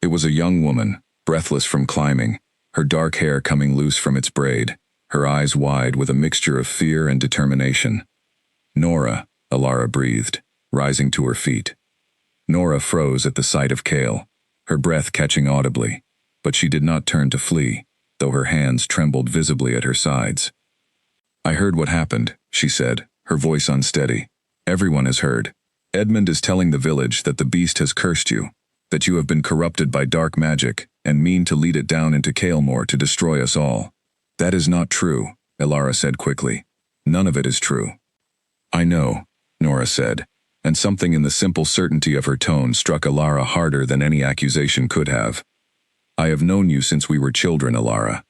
It was a young woman, breathless from climbing, her dark hair coming loose from its braid, her eyes wide with a mixture of fear and determination. "Nora," Alara breathed, rising to her feet. Nora froze at the sight of Kale, her breath catching audibly, but she did not turn to flee, though her hands trembled visibly at her sides. "I heard what happened," she said, her voice unsteady. "Everyone has heard. Edmund is telling the village that the beast has cursed you, that you have been corrupted by dark magic and mean to lead it down into Kalemore to destroy us all." "That is not true," Alara said quickly. "None of it is true." "I know," Nora said, and something in the simple certainty of her tone struck Alara harder than any accusation could have. "I have known you since we were children, Alara.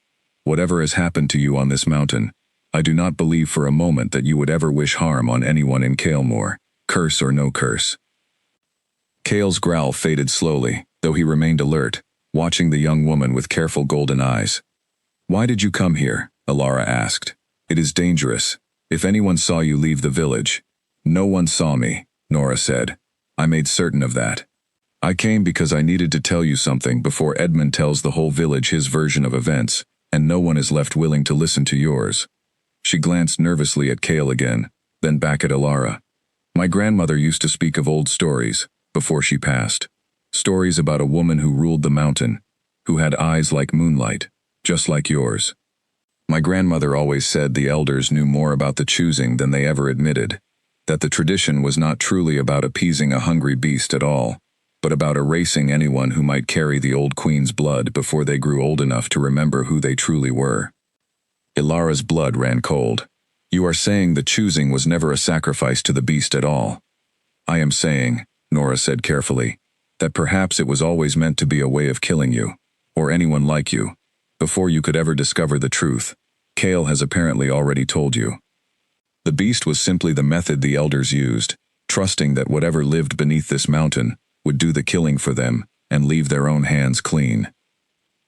Whatever has happened to you on this mountain, I do not believe for a moment that you would ever wish harm on anyone in Kalemore, curse or no curse." Kale's growl faded slowly, though he remained alert, watching the young woman with careful golden eyes. "Why did you come here?" Alara asked. "It is dangerous. If anyone saw you leave the village—" "No one saw me," Nora said. "I made certain of that. I came because I needed to tell you something before Edmund tells the whole village his version of events, and no one is left willing to listen to yours." She glanced nervously at Kale again, then back at Alara. "My grandmother used to speak of old stories, before she passed. Stories about a woman who ruled the mountain, who had eyes like moonlight, just like yours. My grandmother always said the elders knew more about the choosing than they ever admitted, that the tradition was not truly about appeasing a hungry beast at all, but about erasing anyone who might carry the old queen's blood before they grew old enough to remember who they truly were." Ilara's blood ran cold. "You are saying the choosing was never a sacrifice to the beast at all." "I am saying," Nora said carefully, "that perhaps it was always meant to be a way of killing you, or anyone like you, before you could ever discover the truth. Kale has apparently already told you. The beast was simply the method the elders used, trusting that whatever lived beneath this mountain would do the killing for them and leave their own hands clean."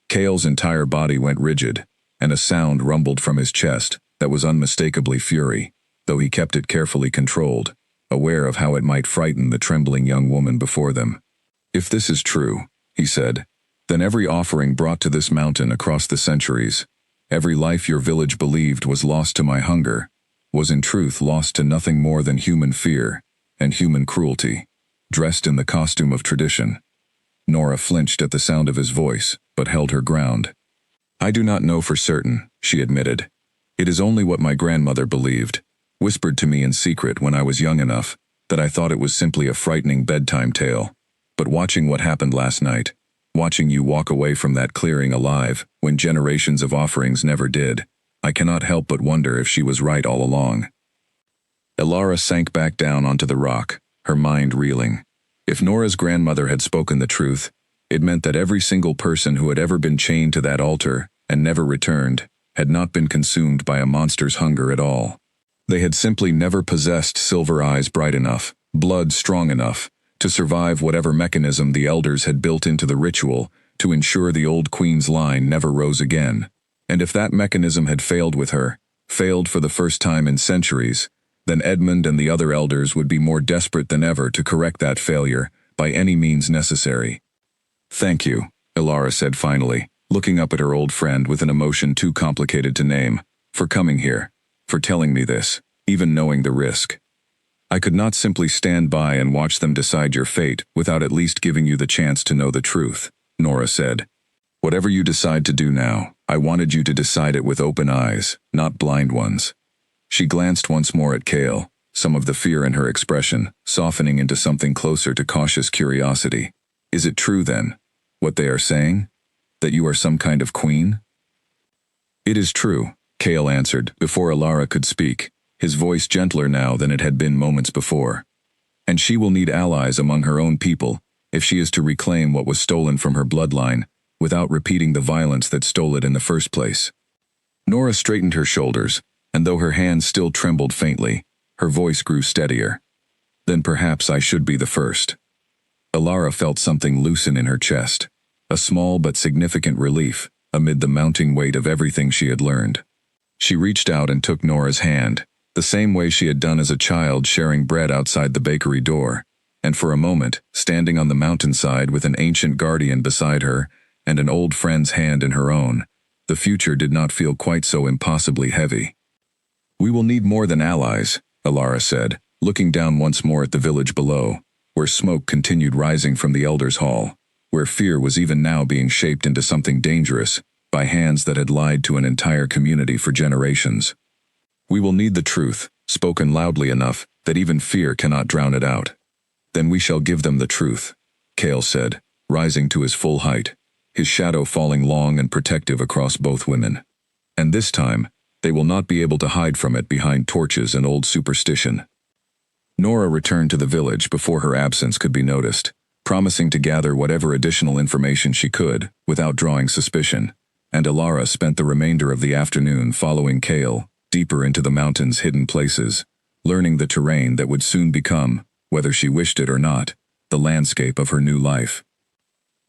Kale's entire body went rigid, and a sound rumbled from his chest that was unmistakably fury, though he kept it carefully controlled, aware of how it might frighten the trembling young woman before them. "If this is true," he said, "then every offering brought to this mountain across the centuries, every life your village believed was lost to my hunger, was in truth lost to nothing more than human fear and human cruelty, dressed in the costume of tradition." Nora flinched at the sound of his voice, but held her ground. "I do not know for certain," she admitted. "It is only what my grandmother believed, whispered to me in secret when I was young enough that I thought it was simply a frightening bedtime tale. But watching what happened last night, watching you walk away from that clearing alive when generations of offerings never did, I cannot help but wonder if she was right all along." Alara sank back down onto the rock, her mind reeling. If Nora's grandmother had spoken the truth, it meant that every single person who had ever been chained to that altar and never returned had not been consumed by a monster's hunger at all. They had simply never possessed silver eyes bright enough, blood strong enough, to survive whatever mechanism the elders had built into the ritual to ensure the old queen's line never rose again. And if that mechanism had failed with her, failed for the first time in centuries, then Edmund and the other elders would be more desperate than ever to correct that failure by any means necessary. "Thank you," Alara said finally, looking up at her old friend with an emotion too complicated to name, "for coming here, for telling me this, even knowing the risk. I could not simply stand by and watch them decide your fate without at least giving you the chance to know the truth," Nora said. "Whatever you decide to do now, I wanted you to decide it with open eyes, not blind ones." She glanced once more at Kale, some of the fear in her expression softening into something closer to cautious curiosity. "Is it true then, what they are saying? That you are some kind of queen?" "It is true," Kale answered before Alara could speak, his voice gentler now than it had been moments before. "And she will need allies among her own people if she is to reclaim what was stolen from her bloodline without repeating the violence that stole it in the first place." Nora straightened her shoulders, and though her hands still trembled faintly, her voice grew steadier. "Then perhaps I should be the first." Alara felt something loosen in her chest, a small but significant relief amid the mounting weight of everything she had learned. She reached out and took Nora's hand, the same way she had done as a child sharing bread outside the bakery door, and for a moment, standing on the mountainside with an ancient guardian beside her and an old friend's hand in her own, the future did not feel quite so impossibly heavy. "We will need more than allies," Alara said, looking down once more at the village below, where smoke continued rising from the elders' hall, where fear was even now being shaped into something dangerous by hands that had lied to an entire community for generations. "We will need the truth, spoken loudly enough that even fear cannot drown it out." "Then we shall give them the truth," Kale said, rising to his full height, his shadow falling long and protective across both women. "And this time, they will not be able to hide from it behind torches and old superstition." Nora returned to the village before her absence could be noticed, promising to gather whatever additional information she could, without drawing suspicion, and Alara spent the remainder of the afternoon following Kale deeper into the mountain's hidden places, learning the terrain that would soon become, whether she wished it or not, the landscape of her new life.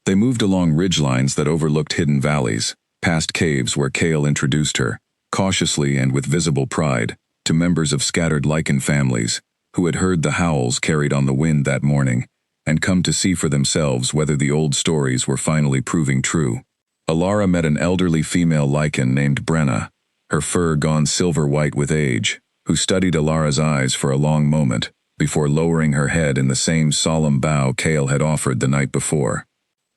They moved along ridgelines that overlooked hidden valleys, past caves where Kale introduced her, cautiously and with visible pride, to members of scattered Lycan families, who had heard the howls carried on the wind that morning, and come to see for themselves whether the old stories were finally proving true. Alara met an elderly female Lycan named Brenna, her fur gone silver-white with age, who studied Alara's eyes for a long moment, before lowering her head in the same solemn bow Kale had offered the night before.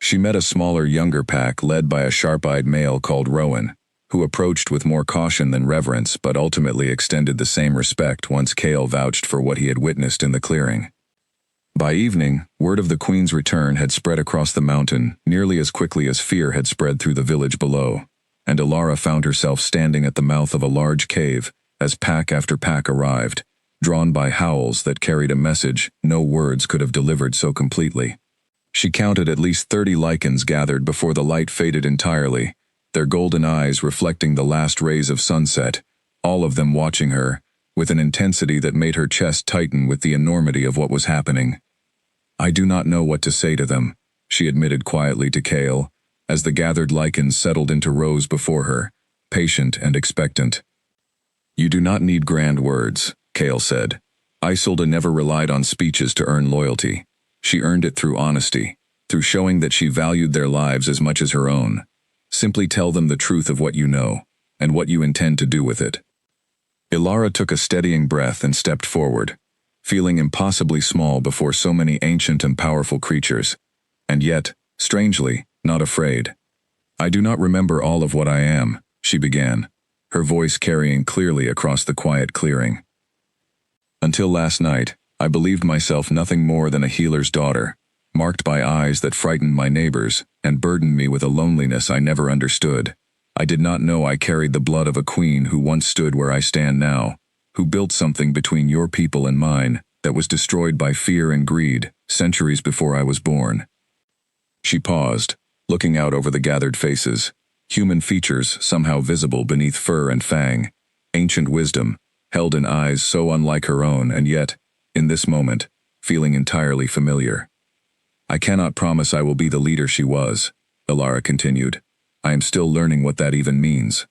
She met a smaller younger pack led by a sharp-eyed male called Rowan, who approached with more caution than reverence but ultimately extended the same respect once Kale vouched for what he had witnessed in the clearing. By evening, word of the Queen's return had spread across the mountain nearly as quickly as fear had spread through the village below, and Alara found herself standing at the mouth of a large cave as pack after pack arrived, drawn by howls that carried a message no words could have delivered so completely. She counted at least 30 Lycans gathered before the light faded entirely, their golden eyes reflecting the last rays of sunset, all of them watching her, with an intensity that made her chest tighten with the enormity of what was happening. "I do not know what to say to them," she admitted quietly to Kale, as the gathered Lycans settled into rows before her, patient and expectant. "You do not need grand words," Kale said. "Isolde never relied on speeches to earn loyalty. She earned it through honesty, through showing that she valued their lives as much as her own. Simply tell them the truth of what you know, and what you intend to do with it." Alara took a steadying breath and stepped forward, feeling impossibly small before so many ancient and powerful creatures, and yet, strangely, not afraid. "I do not remember all of what I am," she began, her voice carrying clearly across the quiet clearing. "Until last night, I believed myself nothing more than a healer's daughter, marked by eyes that frightened my neighbors and burdened me with a loneliness I never understood. I did not know I carried the blood of a queen who once stood where I stand now, who built something between your people and mine that was destroyed by fear and greed centuries before I was born." She paused, looking out over the gathered faces, human features somehow visible beneath fur and fang, ancient wisdom, held in eyes so unlike her own and yet, in this moment, feeling entirely familiar. "I cannot promise I will be the leader she was," Alara continued. "I am still learning what that even means.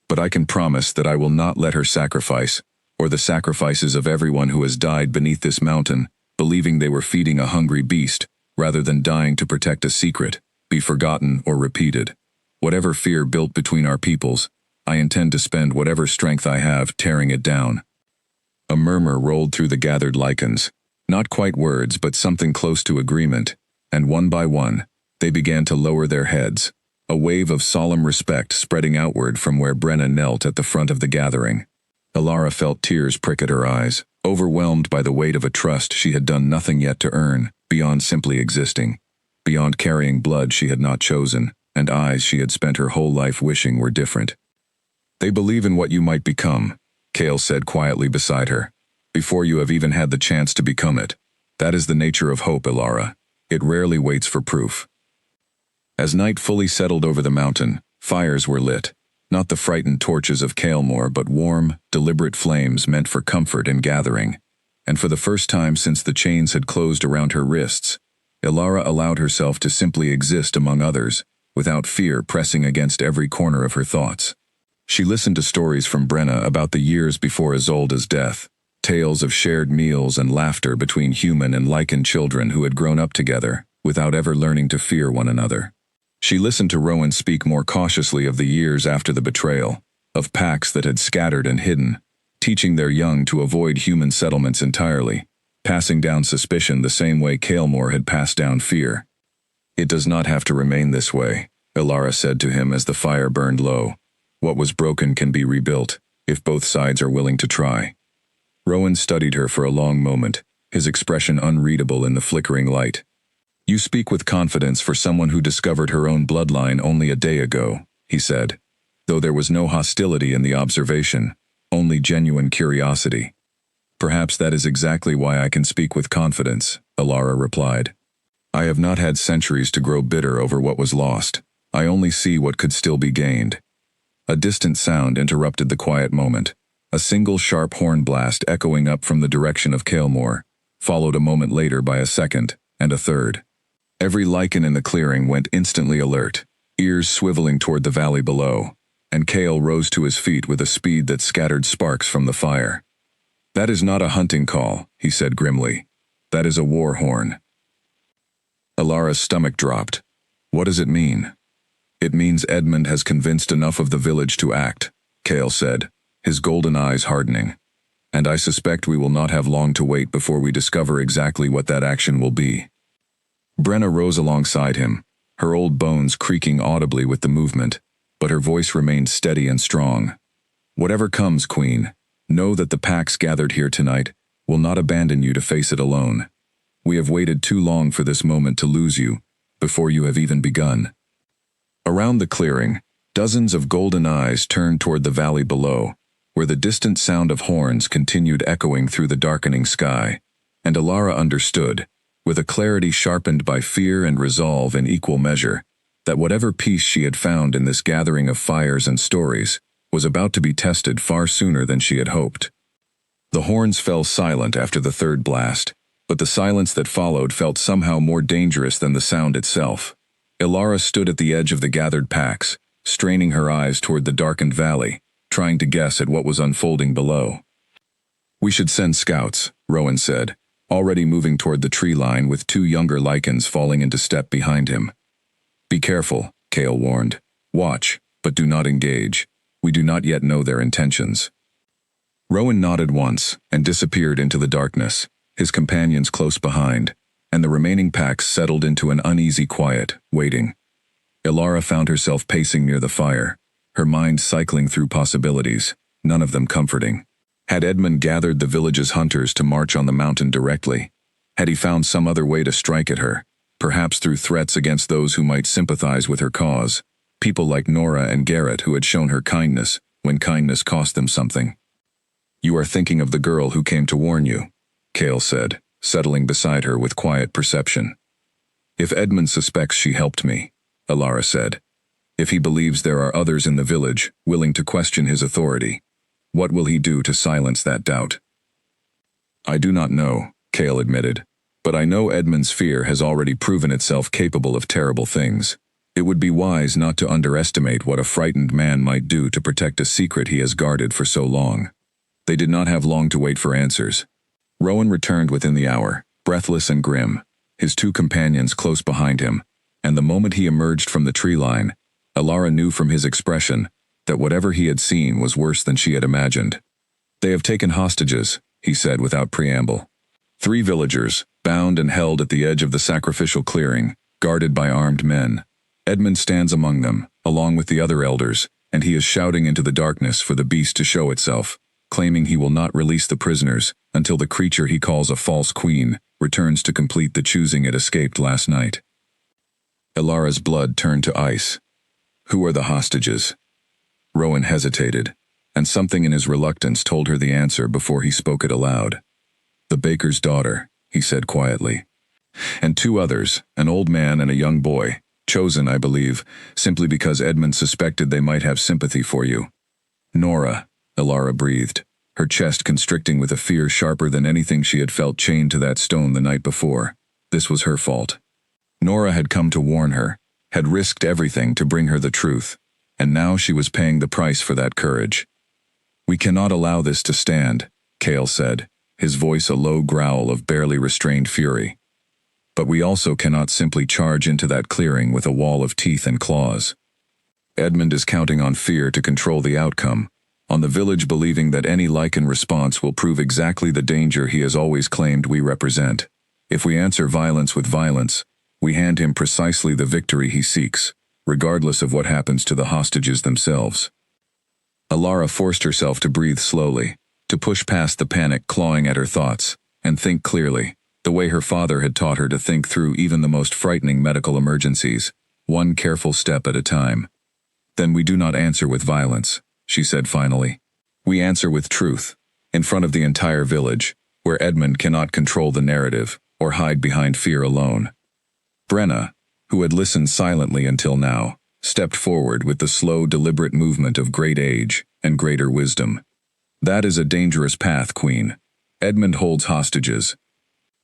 But I can promise that I will not let her sacrifice, or the sacrifices of everyone who has died beneath this mountain, believing they were feeding a hungry beast, rather than dying to protect a secret, be forgotten or repeated. Whatever fear built between our peoples, I intend to spend whatever strength I have tearing it down." A murmur rolled through the gathered Lycans, not quite words but something close to agreement, and one by one, they began to lower their heads, a wave of solemn respect spreading outward from where Brenna knelt at the front of the gathering. Alara felt tears prick at her eyes, overwhelmed by the weight of a trust she had done nothing yet to earn, beyond simply existing, beyond carrying blood she had not chosen, and eyes she had spent her whole life wishing were different. "They believe in what you might become," Kale said quietly beside her, "before you have even had the chance to become it. That is the nature of hope, Alara. It rarely waits for proof." As night fully settled over the mountain, fires were lit, not the frightened torches of Kalemore but warm, deliberate flames meant for comfort and gathering, and for the first time since the chains had closed around her wrists, Alara allowed herself to simply exist among others, without fear pressing against every corner of her thoughts. She listened to stories from Brenna about the years before Isolde's death, tales of shared meals and laughter between human and Lycan children who had grown up together, without ever learning to fear one another. She listened to Rowan speak more cautiously of the years after the betrayal, of packs that had scattered and hidden, teaching their young to avoid human settlements entirely, passing down suspicion the same way Kael'mor had passed down fear. "It does not have to remain this way," Elara said to him as the fire burned low. "What was broken can be rebuilt, if both sides are willing to try." Rowan studied her for a long moment, his expression unreadable in the flickering light. "You speak with confidence for someone who discovered her own bloodline only a day ago," he said, though there was no hostility in the observation, only genuine curiosity. "Perhaps that is exactly why I can speak with confidence," Elara replied. "I have not had centuries to grow bitter over what was lost. I only see what could still be gained." A distant sound interrupted the quiet moment, a single sharp horn blast echoing up from the direction of Kael'mor, followed a moment later by a second, and a third. Every Lycan in the clearing went instantly alert, ears swiveling toward the valley below, and Kael rose to his feet with a speed that scattered sparks from the fire. "That is not a hunting call," he said grimly. "That is a war horn." Elara's stomach dropped. "What does it mean?" "It means Edmund has convinced enough of the village to act," Kael said, his golden eyes hardening. "And I suspect we will not have long to wait before we discover exactly what that action will be." Brenna rose alongside him, her old bones creaking audibly with the movement, but her voice remained steady and strong. "Whatever comes, Queen, know that the packs gathered here tonight will not abandon you to face it alone. We have waited too long for this moment to lose you, before you have even begun." Around the clearing, dozens of golden eyes turned toward the valley below, where the distant sound of horns continued echoing through the darkening sky, and Elara understood, with a clarity sharpened by fear and resolve in equal measure, that whatever peace she had found in this gathering of fires and stories was about to be tested far sooner than she had hoped. The horns fell silent after the third blast, but the silence that followed felt somehow more dangerous than the sound itself. Elara stood at the edge of the gathered packs, straining her eyes toward the darkened valley, trying to guess at what was unfolding below. "We should send scouts," Rowan said, already moving toward the tree line with two younger Lycans falling into step behind him. "Be careful," Kael warned. "Watch, but do not engage. We do not yet know their intentions." Rowan nodded once and disappeared into the darkness, his companions close behind, and the remaining packs settled into an uneasy quiet, waiting. Elara found herself pacing near the fire, her mind cycling through possibilities, none of them comforting. Had Edmund gathered the village's hunters to march on the mountain directly? Had he found some other way to strike at her, perhaps through threats against those who might sympathize with her cause, people like Nora and Garrett who had shown her kindness when kindness cost them something? "You are thinking of the girl who came to warn you," Kael said, settling beside her with quiet perception. "If Edmund suspects she helped me," Elara said, "if he believes there are others in the village willing to question his authority, what will he do to silence that doubt?" "I do not know," Kael admitted, "but I know Edmund's fear has already proven itself capable of terrible things. It would be wise not to underestimate what a frightened man might do to protect a secret he has guarded for so long." They did not have long to wait for answers. Rowan returned within the hour, breathless and grim, his two companions close behind him, and the moment he emerged from the tree line, Elara knew from his expression that whatever he had seen was worse than she had imagined. "They have taken hostages," he said without preamble. 3 villagers, bound and held at the edge of the sacrificial clearing, guarded by armed men. Edmund stands among them, along with the other elders, and he is shouting into the darkness for the beast to show itself, claiming he will not release the prisoners until the creature he calls a false queen returns to complete the choosing it escaped last night. Elara's blood turned to ice. "Who are the hostages?" Rowan hesitated, and something in his reluctance told her the answer before he spoke it aloud. "The baker's daughter," he said quietly. "And 2 others, an old man and a young boy, chosen, I believe, simply because Edmund suspected they might have sympathy for you." "Nora," Elara breathed, her chest constricting with a fear sharper than anything she had felt chained to that stone the night before. This was her fault. Nora had come to warn her, had risked everything to bring her the truth, and now she was paying the price for that courage. "We cannot allow this to stand," Cale said, his voice a low growl of barely restrained fury. "But we also cannot simply charge into that clearing with a wall of teeth and claws. Edmund is counting on fear to control the outcome, on the village believing that any Lycan response will prove exactly the danger he has always claimed we represent. If we answer violence with violence, we hand him precisely the victory he seeks, regardless of what happens to the hostages themselves." Alara forced herself to breathe slowly, to push past the panic clawing at her thoughts, and think clearly, the way her father had taught her to think through even the most frightening medical emergencies, one careful step at a time. "Then we do not answer with violence," she said finally. "We answer with truth, in front of the entire village, where Edmund cannot control the narrative or hide behind fear alone." Brenna, who had listened silently until now, stepped forward with the slow, deliberate movement of great age and greater wisdom. "That is a dangerous path, Queen. Edmund holds hostages.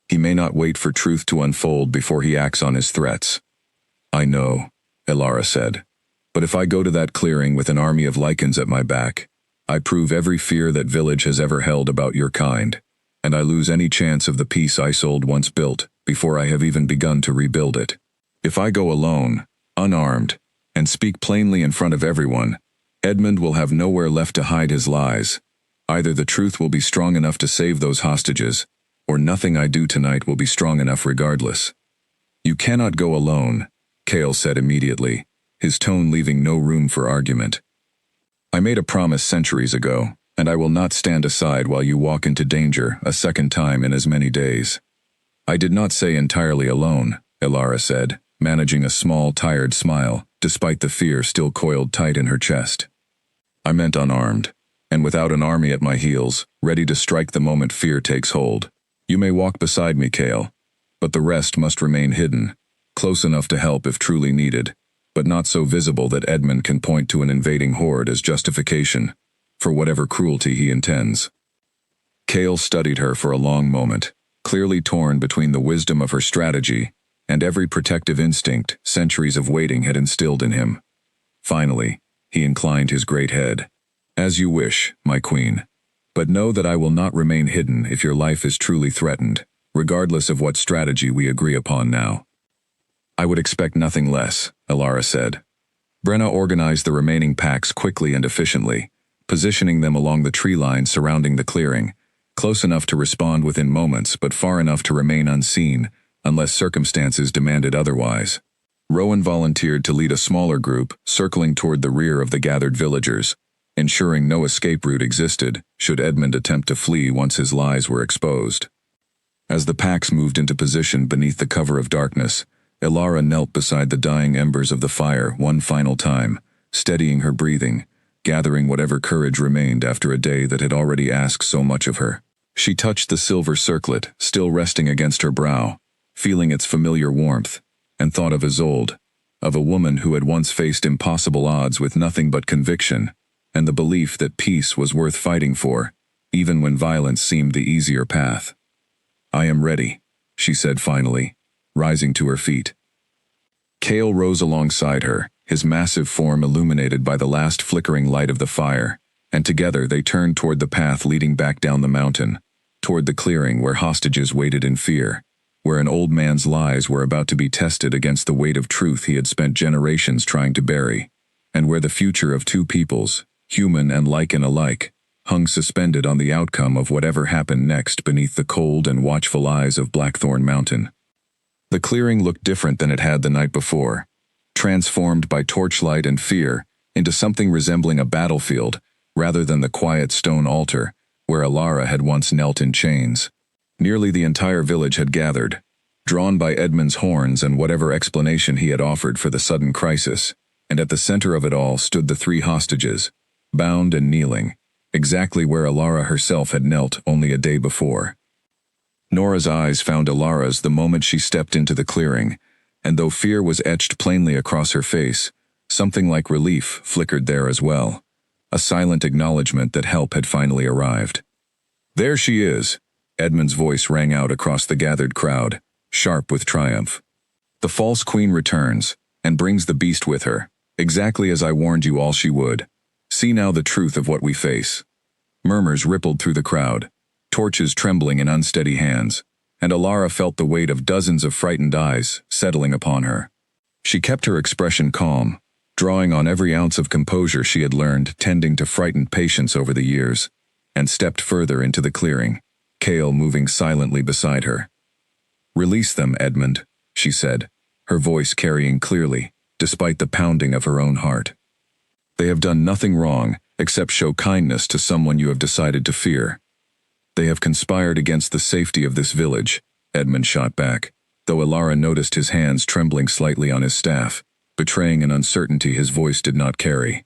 He may not wait for truth to unfold before he acts on his threats." "I know," Alara said. "But if I go to that clearing with an army of Lycans at my back, I prove every fear that village has ever held about your kind, and I lose any chance of the peace Isolde once built before I have even begun to rebuild it. If I go alone, unarmed, and speak plainly in front of everyone, Edmund will have nowhere left to hide his lies. Either the truth will be strong enough to save those hostages, or nothing I do tonight will be strong enough regardless." "You cannot go alone," Cale said immediately, his tone leaving no room for argument. "I made a promise centuries ago, and I will not stand aside while you walk into danger a second time in as many days." "I did not say entirely alone," Alara said, managing a small, tired smile, despite the fear still coiled tight in her chest. "I meant unarmed, and without an army at my heels, ready to strike the moment fear takes hold. You may walk beside me, Cale, but the rest must remain hidden, close enough to help if truly needed, but not so visible that Edmund can point to an invading horde as justification for whatever cruelty he intends." Cale studied her for a long moment, clearly torn between the wisdom of her strategy and every protective instinct centuries of waiting had instilled in him. Finally, he inclined his great head. "As you wish, my queen. But know that I will not remain hidden if your life is truly threatened, regardless of what strategy we agree upon now." "I would expect nothing less," Alara said. Brenna organized the remaining packs quickly and efficiently, positioning them along the tree line surrounding the clearing, close enough to respond within moments but far enough to remain unseen, unless circumstances demanded otherwise. Rowan volunteered to lead a smaller group, circling toward the rear of the gathered villagers, ensuring no escape route existed should Edmund attempt to flee once his lies were exposed. As the packs moved into position beneath the cover of darkness, Alara knelt beside the dying embers of the fire one final time, steadying her breathing, gathering whatever courage remained after a day that had already asked so much of her. She touched the silver circlet, still resting against her brow, feeling its familiar warmth, and thought of Isolde, of a woman who had once faced impossible odds with nothing but conviction, and the belief that peace was worth fighting for, even when violence seemed the easier path. "I am ready," she said finally, rising to her feet. Cale rose alongside her, his massive form illuminated by the last flickering light of the fire, and together they turned toward the path leading back down the mountain, toward the clearing where hostages waited in fear, where an old man's lies were about to be tested against the weight of truth he had spent generations trying to bury, and where the future of two peoples, human and Lycan alike, hung suspended on the outcome of whatever happened next beneath the cold and watchful eyes of Blackthorn Mountain. The clearing looked different than it had the night before, transformed by torchlight and fear into something resembling a battlefield rather than the quiet stone altar where Alara had once knelt in chains. Nearly the entire village had gathered, drawn by Edmund's horns and whatever explanation he had offered for the sudden crisis, and at the center of it all stood the three hostages, bound and kneeling, exactly where Alara herself had knelt only a day before. Nora's eyes found Alara's the moment she stepped into the clearing, and though fear was etched plainly across her face, something like relief flickered there as well, a silent acknowledgement that help had finally arrived. "There she is," Edmund's voice rang out across the gathered crowd, sharp with triumph. "The false queen returns, and brings the beast with her, Exactly as I warned you all she would. See now the truth of what we face. Murmurs rippled through the crowd, torches trembling in unsteady hands, and Alara felt the weight of dozens of frightened eyes settling upon her. She kept her expression calm, drawing on every ounce of composure she had learned tending to frightened patients over the years, and stepped further into the clearing, Kale moving silently beside her. "Release them, Edmund," she said, her voice carrying clearly, despite the pounding of her own heart. "They have done nothing wrong, except show kindness to someone you have decided to fear. They have conspired against the safety of this village," Edmund shot back, though Alara noticed his hands trembling slightly on his staff, betraying an uncertainty his voice did not carry.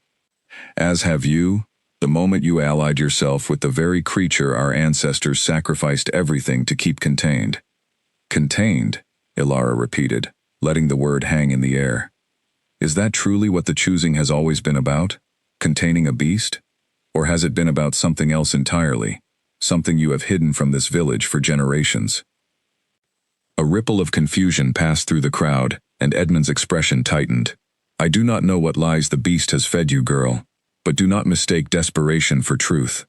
"As have you, the moment you allied yourself with the very creature our ancestors sacrificed everything to keep contained." "Contained," Alara repeated, letting the word hang in the air. "Is that truly what the choosing has always been about? Containing a beast? Or has it been about something else entirely? Something you have hidden from this village for generations?" A ripple of confusion passed through the crowd, and Edmund's expression tightened. "I do not know what lies the beast has fed you, girl, but do not mistake desperation for truth."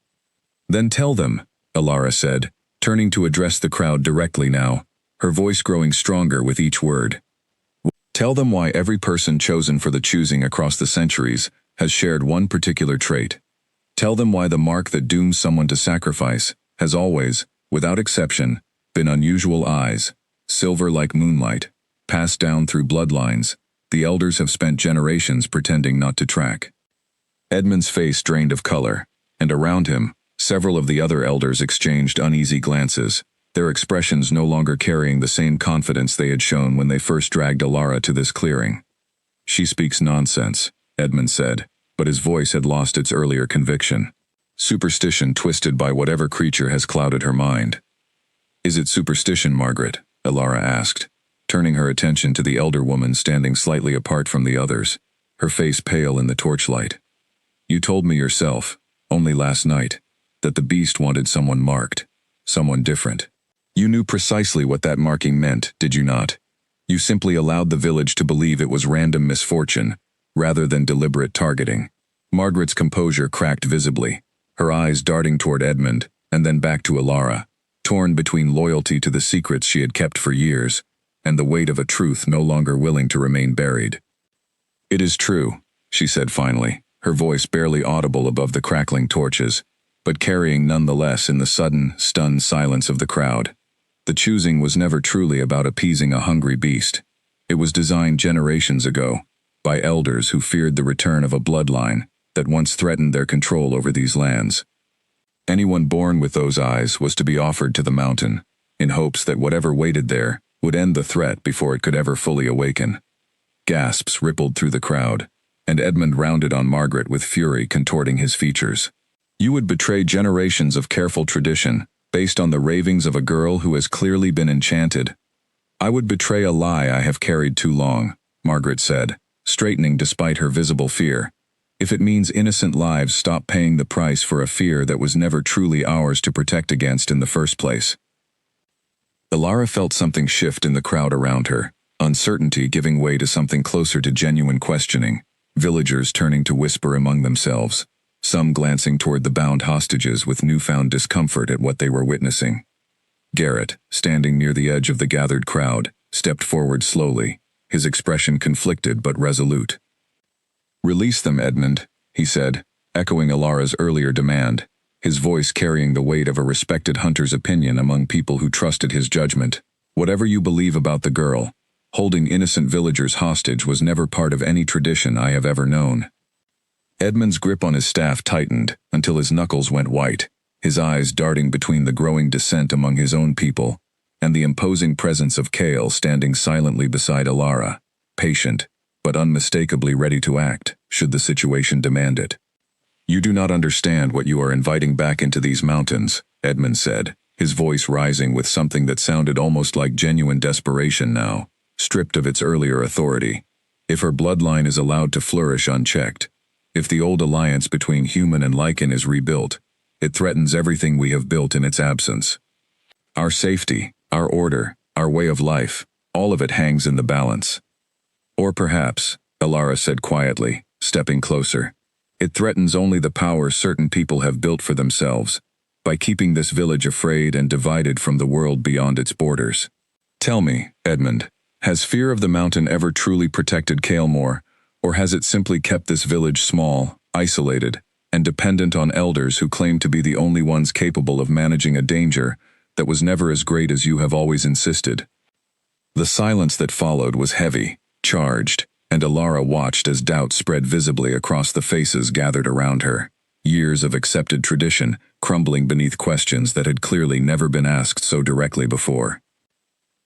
"Then tell them," Alara said, turning to address the crowd directly now, her voice growing stronger with each word. "Tell them why every person chosen for the choosing across the centuries has shared one particular trait. Tell them why the mark that dooms someone to sacrifice has always, without exception, been unusual eyes, silver like moonlight, passed down through bloodlines the elders have spent generations pretending not to track." Edmund's face drained of color, and around him, several of the other elders exchanged uneasy glances, their expressions no longer carrying the same confidence they had shown when they first dragged Alara to this clearing. "She speaks nonsense," Edmund said, but his voice had lost its earlier conviction. "Superstition twisted by whatever creature has clouded her mind." "Is it superstition, Margaret?" Alara asked, turning her attention to the elder woman standing slightly apart from the others, her face pale in the torchlight. "You told me yourself, only last night, that the beast wanted someone marked, someone different. You knew precisely what that marking meant, did you not? You simply allowed the village to believe it was random misfortune, rather than deliberate targeting." Margaret's composure cracked visibly, her eyes darting toward Edmund, and then back to Alara, torn between loyalty to the secrets she had kept for years, and the weight of a truth no longer willing to remain buried. "It is true," she said finally, her voice barely audible above the crackling torches, but carrying nonetheless in the sudden, stunned silence of the crowd. "The choosing was never truly about appeasing a hungry beast. It was designed generations ago, by elders who feared the return of a bloodline that once threatened their control over these lands. Anyone born with those eyes was to be offered to the mountain, in hopes that whatever waited there would end the threat before it could ever fully awaken." Gasps rippled through the crowd, and Edmund rounded on Margaret with fury contorting his features. "You would betray generations of careful tradition, based on the ravings of a girl who has clearly been enchanted." "I would betray a lie I have carried too long," Margaret said, straightening despite her visible fear. "If it means innocent lives stop paying the price for a fear that was never truly ours to protect against in the first place." Alara felt something shift in the crowd around her, uncertainty giving way to something closer to genuine questioning, villagers turning to whisper among themselves, some glancing toward the bound hostages with newfound discomfort at what they were witnessing. Garrett, standing near the edge of the gathered crowd, stepped forward slowly, his expression conflicted but resolute. "Release them, Edmund," he said, echoing Alara's earlier demand, his voice carrying the weight of a respected hunter's opinion among people who trusted his judgment. "Whatever you believe about the girl, holding innocent villagers hostage was never part of any tradition I have ever known." Edmund's grip on his staff tightened until his knuckles went white, his eyes darting between the growing dissent among his own people and the imposing presence of Kale standing silently beside Alara, patient, but unmistakably ready to act, should the situation demand it. "You do not understand what you are inviting back into these mountains," Edmund said, his voice rising with something that sounded almost like genuine desperation now, stripped of its earlier authority. "If her bloodline is allowed to flourish unchecked, if the old alliance between human and Lycan is rebuilt, it threatens everything we have built in its absence. Our safety, our order, our way of life, all of it hangs in the balance. Or perhaps, Alara said quietly, stepping closer. It threatens only the power certain people have built for themselves, by keeping this village afraid and divided from the world beyond its borders. Tell me, Edmund, has fear of the mountain ever truly protected Kael'mor, or has it simply kept this village small, isolated, and dependent on elders who claim to be the only ones capable of managing a danger that was never as great as you have always insisted? The silence that followed was heavy, charged, and Alara watched as doubt spread visibly across the faces gathered around her. Years of accepted tradition crumbling beneath questions that had clearly never been asked so directly before.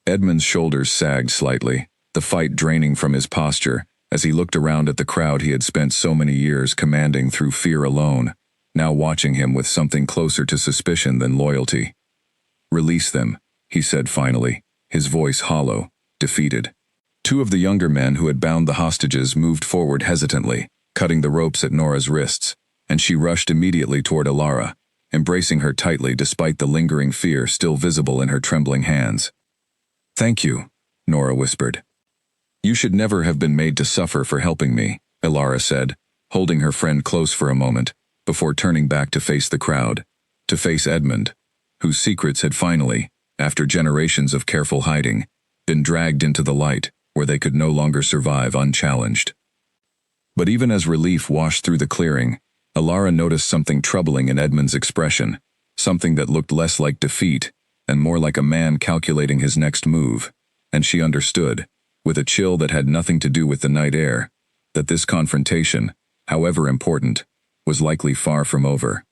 Edmund's shoulders sagged slightly, the fight draining from his posture, as he looked around at the crowd he had spent so many years commanding through fear alone, now watching him with something closer to suspicion than loyalty. "Release them," he said finally, his voice hollow, defeated. Two of the younger men who had bound the hostages moved forward hesitantly, cutting the ropes at Nora's wrists, and she rushed immediately toward Alara, embracing her tightly despite the lingering fear still visible in her trembling hands. "Thank you," Nora whispered. "You should never have been made to suffer for helping me," Alara said, holding her friend close for a moment, before turning back to face the crowd, to face Edmund, whose secrets had finally, after generations of careful hiding, been dragged into the light, where they could no longer survive unchallenged. But even as relief washed through the clearing, Alara noticed something troubling in Edmund's expression, something that looked less like defeat and more like a man calculating his next move, and she understood, with a chill that had nothing to do with the night air, that this confrontation, however important, was likely far from over.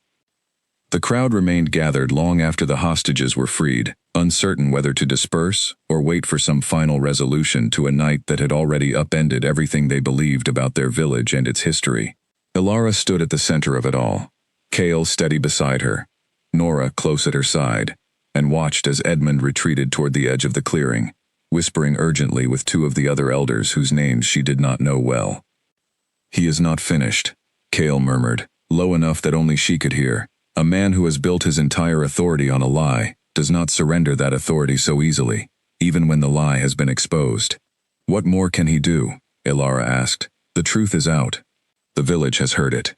The crowd remained gathered long after the hostages were freed, uncertain whether to disperse or wait for some final resolution to a night that had already upended everything they believed about their village and its history. Alara stood at the center of it all, Kael steady beside her, Nora close at her side, and watched as Edmund retreated toward the edge of the clearing, whispering urgently with two of the other elders whose names she did not know well. "He is not finished," Kael murmured, low enough that only she could hear. "A man who has built his entire authority on a lie does not surrender that authority so easily, even when the lie has been exposed." "What more can he do?" Alara asked. "The truth is out. The village has heard it."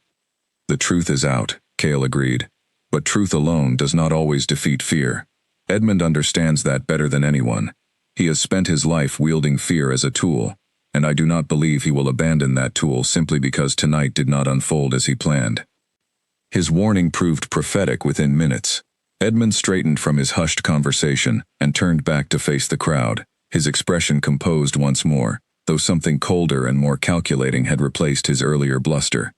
"The truth is out," Kael agreed. "But truth alone does not always defeat fear. Edmund understands that better than anyone. He has spent his life wielding fear as a tool, and I do not believe he will abandon that tool simply because tonight did not unfold as he planned." His warning proved prophetic within minutes. Edmund straightened from his hushed conversation and turned back to face the crowd, his expression composed once more, though something colder and more calculating had replaced his earlier bluster.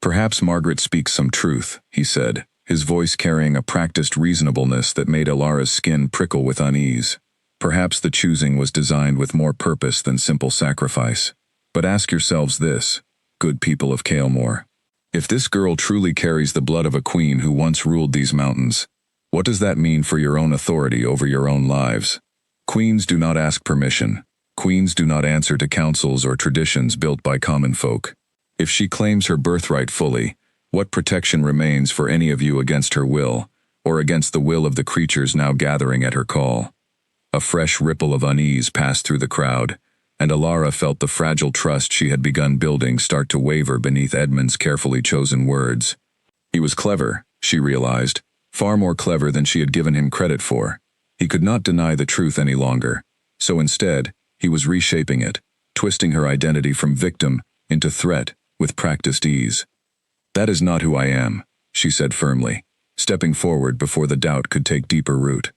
"Perhaps Margaret speaks some truth," he said, his voice carrying a practiced reasonableness that made Alara's skin prickle with unease. "Perhaps the choosing was designed with more purpose than simple sacrifice. But ask yourselves this, good people of Kael'mor. If this girl truly carries the blood of a queen who once ruled these mountains, what does that mean for your own authority over your own lives? Queens do not ask permission. Queens do not answer to councils or traditions built by common folk. If she claims her birthright fully, what protection remains for any of you against her will, or against the will of the creatures now gathering at her call?" A fresh ripple of unease passed through the crowd, and Alara felt the fragile trust she had begun building start to waver beneath Edmund's carefully chosen words. He was clever, she realized, far more clever than she had given him credit for. He could not deny the truth any longer, so instead, he was reshaping it, twisting her identity from victim into threat with practiced ease. "That is not who I am," she said firmly, stepping forward before the doubt could take deeper root.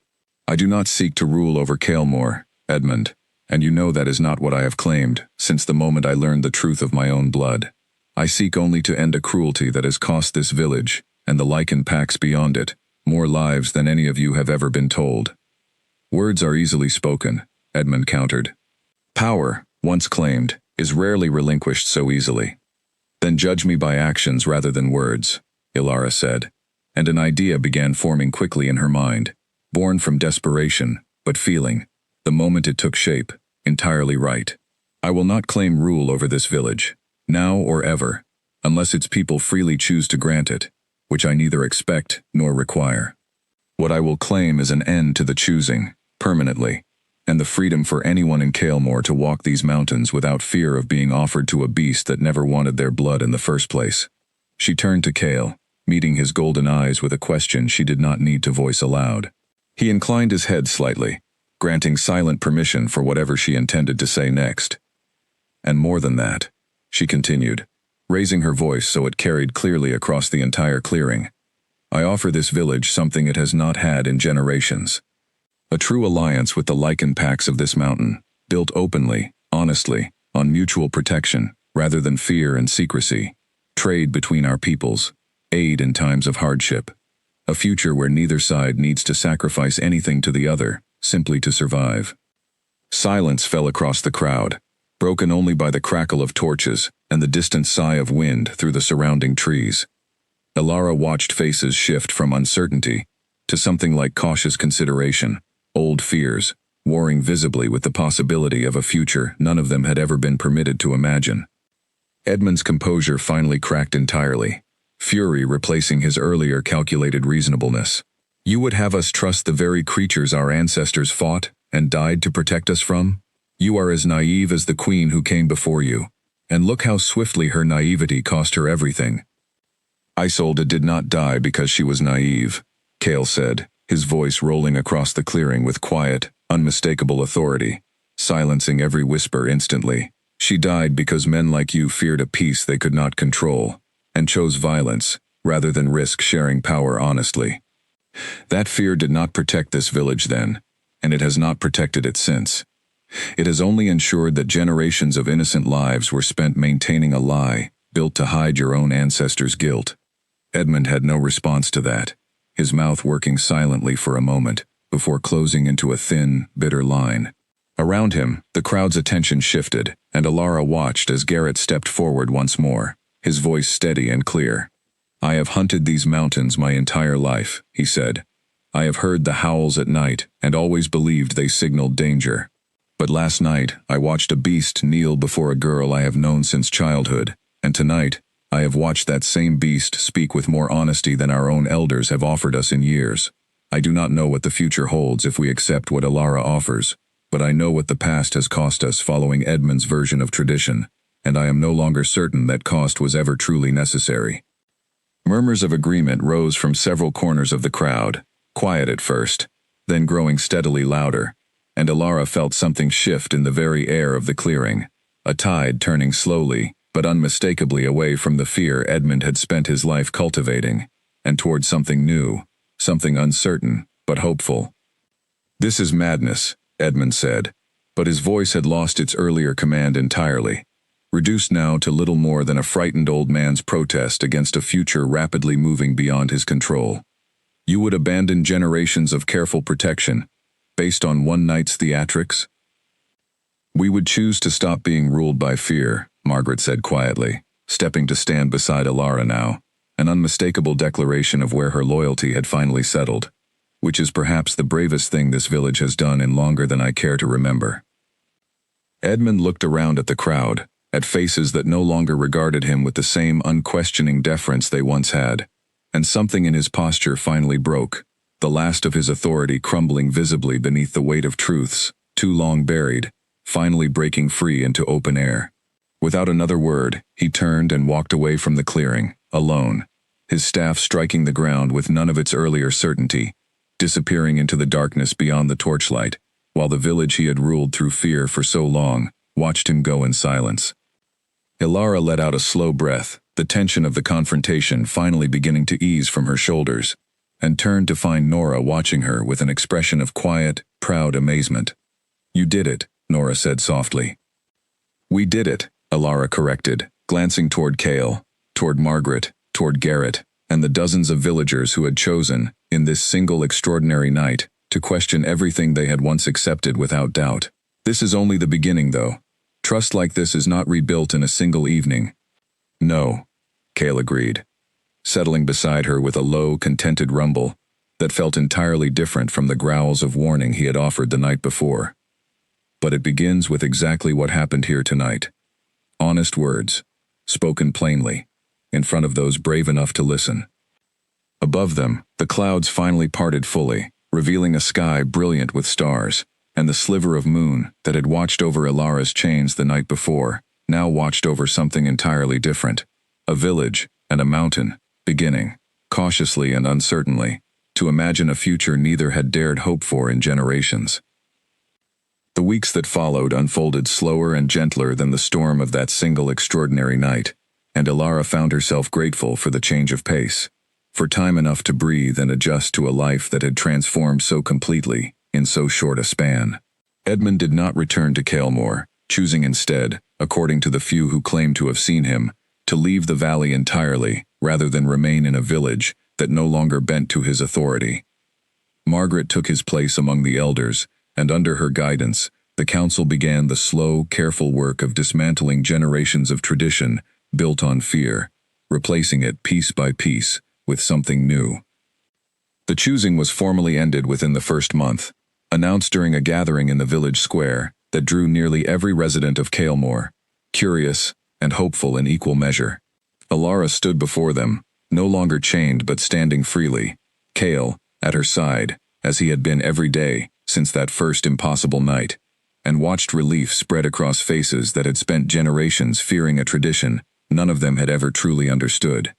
"I do not seek to rule over Kael'mor, Edmund, and you know that is not what I have claimed since the moment I learned the truth of my own blood. I seek only to end a cruelty that has cost this village, and the Lycan packs beyond it, more lives than any of you have ever been told." "Words are easily spoken," Edmund countered. "Power, once claimed, is rarely relinquished so easily." "Then judge me by actions rather than words," Alara said, and an idea began forming quickly in her mind, born from desperation, but feeling, the moment it took shape, entirely right. "I will not claim rule over this village, now or ever, unless its people freely choose to grant it, which I neither expect nor require. What I will claim is an end to the choosing, permanently, and the freedom for anyone in Kalemore to walk these mountains without fear of being offered to a beast that never wanted their blood in the first place. She turned to Kale, meeting his golden eyes with a question she did not need to voice aloud. He inclined his head slightly, granting silent permission for whatever she intended to say next. And more than that, she continued, raising her voice so it carried clearly across the entire clearing. I offer this village something it has not had in generations. A true alliance with the Lycan packs of this mountain, built openly, honestly, on mutual protection, rather than fear and secrecy. Trade between our peoples. Aid in times of hardship. A future where neither side needs to sacrifice anything to the other, simply to survive. Silence fell across the crowd, broken only by the crackle of torches and the distant sigh of wind through the surrounding trees. Elara watched faces shift from uncertainty to something like cautious consideration, old fears, warring visibly with the possibility of a future none of them had ever been permitted to imagine. Edmund's composure finally cracked entirely, fury replacing his earlier calculated reasonableness. You would have us trust the very creatures our ancestors fought and died to protect us from? You are as naive as the queen who came before you. And look how swiftly her naivety cost her everything. Isolde did not die because she was naive, Kale said, his voice rolling across the clearing with quiet, unmistakable authority, silencing every whisper instantly. She died because men like you feared a peace they could not control, and chose violence, rather than risk sharing power honestly. That fear did not protect this village then, and it has not protected it since. It has only ensured that generations of innocent lives were spent maintaining a lie, built to hide your own ancestors' guilt. Edmund had no response to that, his mouth working silently for a moment, before closing into a thin, bitter line. Around him, the crowd's attention shifted, and Elara watched as Garrett stepped forward once more, his voice steady and clear. I have hunted these mountains my entire life, he said. I have heard the howls at night, and always believed they signaled danger. But last night, I watched a beast kneel before a girl I have known since childhood, and tonight, I have watched that same beast speak with more honesty than our own elders have offered us in years. I do not know what the future holds if we accept what Elara offers, but I know what the past has cost us following Edmund's version of tradition, and I am no longer certain that cost was ever truly necessary. Murmurs of agreement rose from several corners of the crowd, quiet at first, then growing steadily louder, and Elara felt something shift in the very air of the clearing, a tide turning slowly, but unmistakably away from the fear Edmund had spent his life cultivating, and toward something new, something uncertain, but hopeful. This is madness, Edmund said, but his voice had lost its earlier command entirely, reduced now to little more than a frightened old man's protest against a future rapidly moving beyond his control. You would abandon generations of careful protection, based on one night's theatrics? We would choose to stop being ruled by fear, Margaret said quietly, stepping to stand beside Elara now, an unmistakable declaration of where her loyalty had finally settled, which is perhaps the bravest thing this village has done in longer than I care to remember. Edmund looked around at the crowd, at faces that no longer regarded him with the same unquestioning deference they once had, and something in his posture finally broke, the last of his authority crumbling visibly beneath the weight of truths, too long buried, finally breaking free into open air. Without another word, he turned and walked away from the clearing, alone, his staff striking the ground with none of its earlier certainty, disappearing into the darkness beyond the torchlight, while the village he had ruled through fear for so long watched him go in silence. Elara let out a slow breath, the tension of the confrontation finally beginning to ease from her shoulders, and turned to find Nora watching her with an expression of quiet, proud amazement. You did it, Nora said softly. We did it, Elara corrected, glancing toward Kale, toward Margaret, toward Garrett, and the dozens of villagers who had chosen, in this single extraordinary night, to question everything they had once accepted without doubt. This is only the beginning, though. Trust like this is not rebuilt in a single evening. No, Kale agreed, settling beside her with a low, contented rumble that felt entirely different from the growls of warning he had offered the night before. But it begins with exactly what happened here tonight. Honest words, spoken plainly, in front of those brave enough to listen. Above them, the clouds finally parted fully, revealing a sky brilliant with stars, and the sliver of moon that had watched over Ilara's chains the night before now watched over something entirely different. A village and a mountain, beginning, cautiously and uncertainly, to imagine a future neither had dared hope for in generations. The weeks that followed unfolded slower and gentler than the storm of that single extraordinary night, and Ilara found herself grateful for the change of pace, for time enough to breathe and adjust to a life that had transformed so completely in so short a span. Edmund did not return to Kaelmore, choosing instead, according to the few who claimed to have seen him, to leave the valley entirely rather than remain in a village that no longer bent to his authority. Margaret took his place among the elders, and under her guidance, the council began the slow, careful work of dismantling generations of tradition built on fear, replacing it piece by piece with something new. The choosing was formally ended within the first month, announced during a gathering in the village square that drew nearly every resident of Kaelmore, curious and hopeful in equal measure. Ilara stood before them, no longer chained but standing freely, Kael at her side, as he had been every day since that first impossible night, and watched relief spread across faces that had spent generations fearing a tradition none of them had ever truly understood.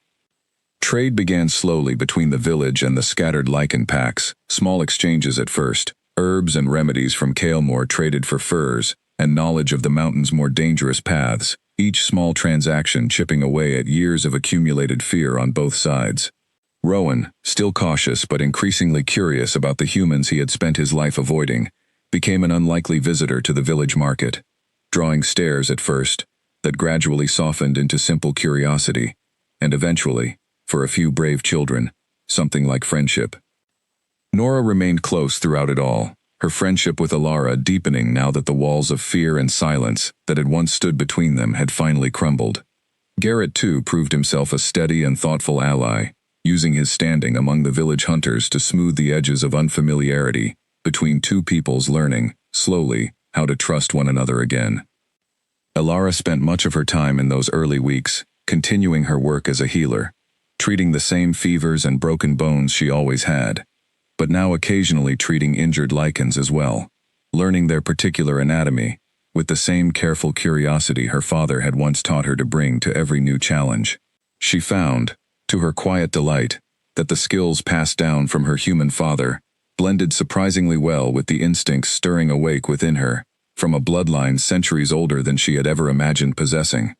Trade began slowly between the village and the scattered Lycan packs, small exchanges at first, herbs and remedies from Kaelmore traded for furs, and knowledge of the mountain's more dangerous paths, each small transaction chipping away at years of accumulated fear on both sides. Rowan, still cautious but increasingly curious about the humans he had spent his life avoiding, became an unlikely visitor to the village market, drawing stares at first, that gradually softened into simple curiosity, and eventually, for a few brave children, something like friendship. Nora remained close throughout it all, her friendship with Ilara deepening now that the walls of fear and silence that had once stood between them had finally crumbled. Garrett, too, proved himself a steady and thoughtful ally, using his standing among the village hunters to smooth the edges of unfamiliarity between two peoples learning, slowly, how to trust one another again. Ilara spent much of her time in those early weeks, continuing her work as a healer, treating the same fevers and broken bones she always had, but now occasionally treating injured Lycans as well, learning their particular anatomy, with the same careful curiosity her father had once taught her to bring to every new challenge. She found, to her quiet delight, that the skills passed down from her human father blended surprisingly well with the instincts stirring awake within her, from a bloodline centuries older than she had ever imagined possessing.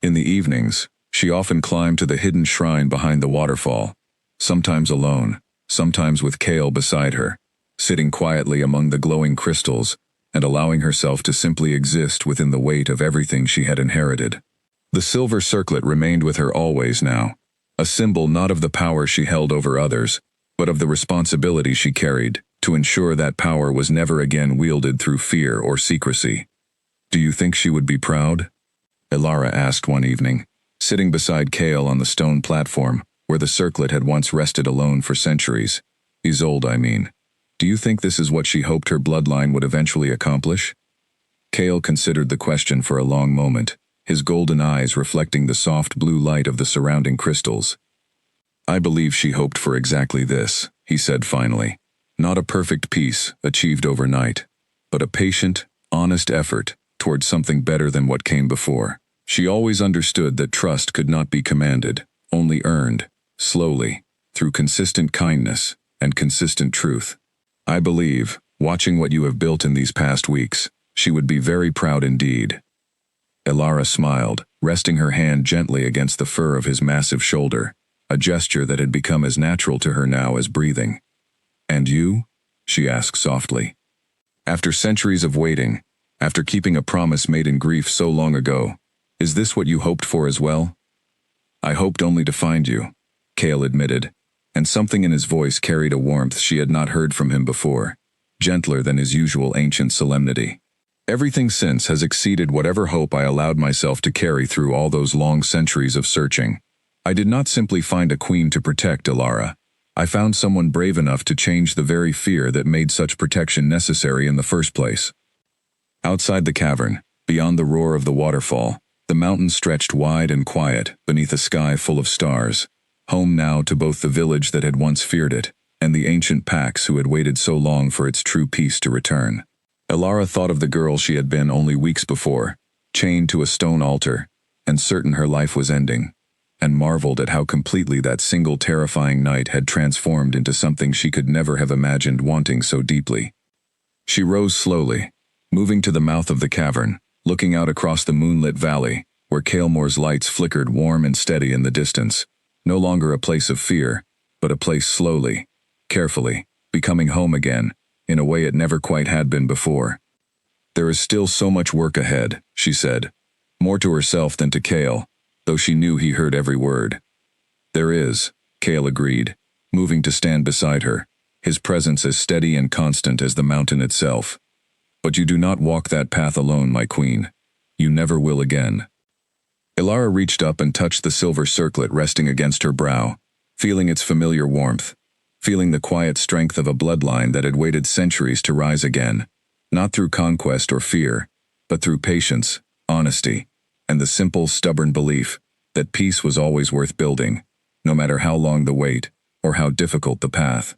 In the evenings, she often climbed to the hidden shrine behind the waterfall, sometimes alone, sometimes with Kael beside her, sitting quietly among the glowing crystals and allowing herself to simply exist within the weight of everything she had inherited. The silver circlet remained with her always now, a symbol not of the power she held over others, but of the responsibility she carried to ensure that power was never again wielded through fear or secrecy. "Do you think she would be proud?" Ilara asked one evening, sitting beside Kael on the stone platform where the circlet had once rested alone for centuries. Isolde, I mean. Do you think this is what she hoped her bloodline would eventually accomplish? Kael considered the question for a long moment, his golden eyes reflecting the soft blue light of the surrounding crystals. "I believe she hoped for exactly this," he said finally. "Not a perfect peace achieved overnight, but a patient, honest effort towards something better than what came before. She always understood that trust could not be commanded, only earned, slowly, through consistent kindness and consistent truth. I believe, watching what you have built in these past weeks, she would be very proud indeed." Ilara smiled, resting her hand gently against the fur of his massive shoulder, a gesture that had become as natural to her now as breathing. "And you?" she asked softly. "After centuries of waiting, after keeping a promise made in grief so long ago, is this what you hoped for as well?" "I hoped only to find you," Kael admitted, and something in his voice carried a warmth she had not heard from him before, gentler than his usual ancient solemnity. "Everything since has exceeded whatever hope I allowed myself to carry through all those long centuries of searching. I did not simply find a queen to protect Ilara. I found someone brave enough to change the very fear that made such protection necessary in the first place." Outside the cavern, beyond the roar of the waterfall, the mountain stretched wide and quiet beneath a sky full of stars, home now to both the village that had once feared it and the ancient packs who had waited so long for its true peace to return. Elara thought of the girl she had been only weeks before, chained to a stone altar, and certain her life was ending, and marveled at how completely that single terrifying night had transformed into something she could never have imagined wanting so deeply. She rose slowly, moving to the mouth of the cavern, looking out across the moonlit valley, where Kael'mor's lights flickered warm and steady in the distance, no longer a place of fear, but a place slowly, carefully, becoming home again, in a way it never quite had been before. There is still so much work ahead, she said, more to herself than to Kael, though she knew he heard every word. There is, Kael agreed, moving to stand beside her, his presence as steady and constant as the mountain itself. But you do not walk that path alone, my queen. You never will again. Elara reached up and touched the silver circlet resting against her brow, feeling its familiar warmth, feeling the quiet strength of a bloodline that had waited centuries to rise again, not through conquest or fear, but through patience, honesty, and the simple, stubborn belief that peace was always worth building, no matter how long the wait or how difficult the path.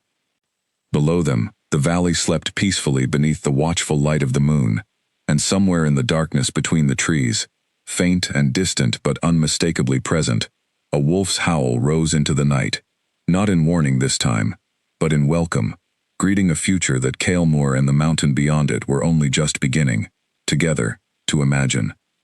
Below them, the valley slept peacefully beneath the watchful light of the moon, and somewhere in the darkness between the trees, faint and distant but unmistakably present, a wolf's howl rose into the night, not in warning this time, but in welcome, greeting a future that Kael'mor and the mountain beyond it were only just beginning, together, to imagine.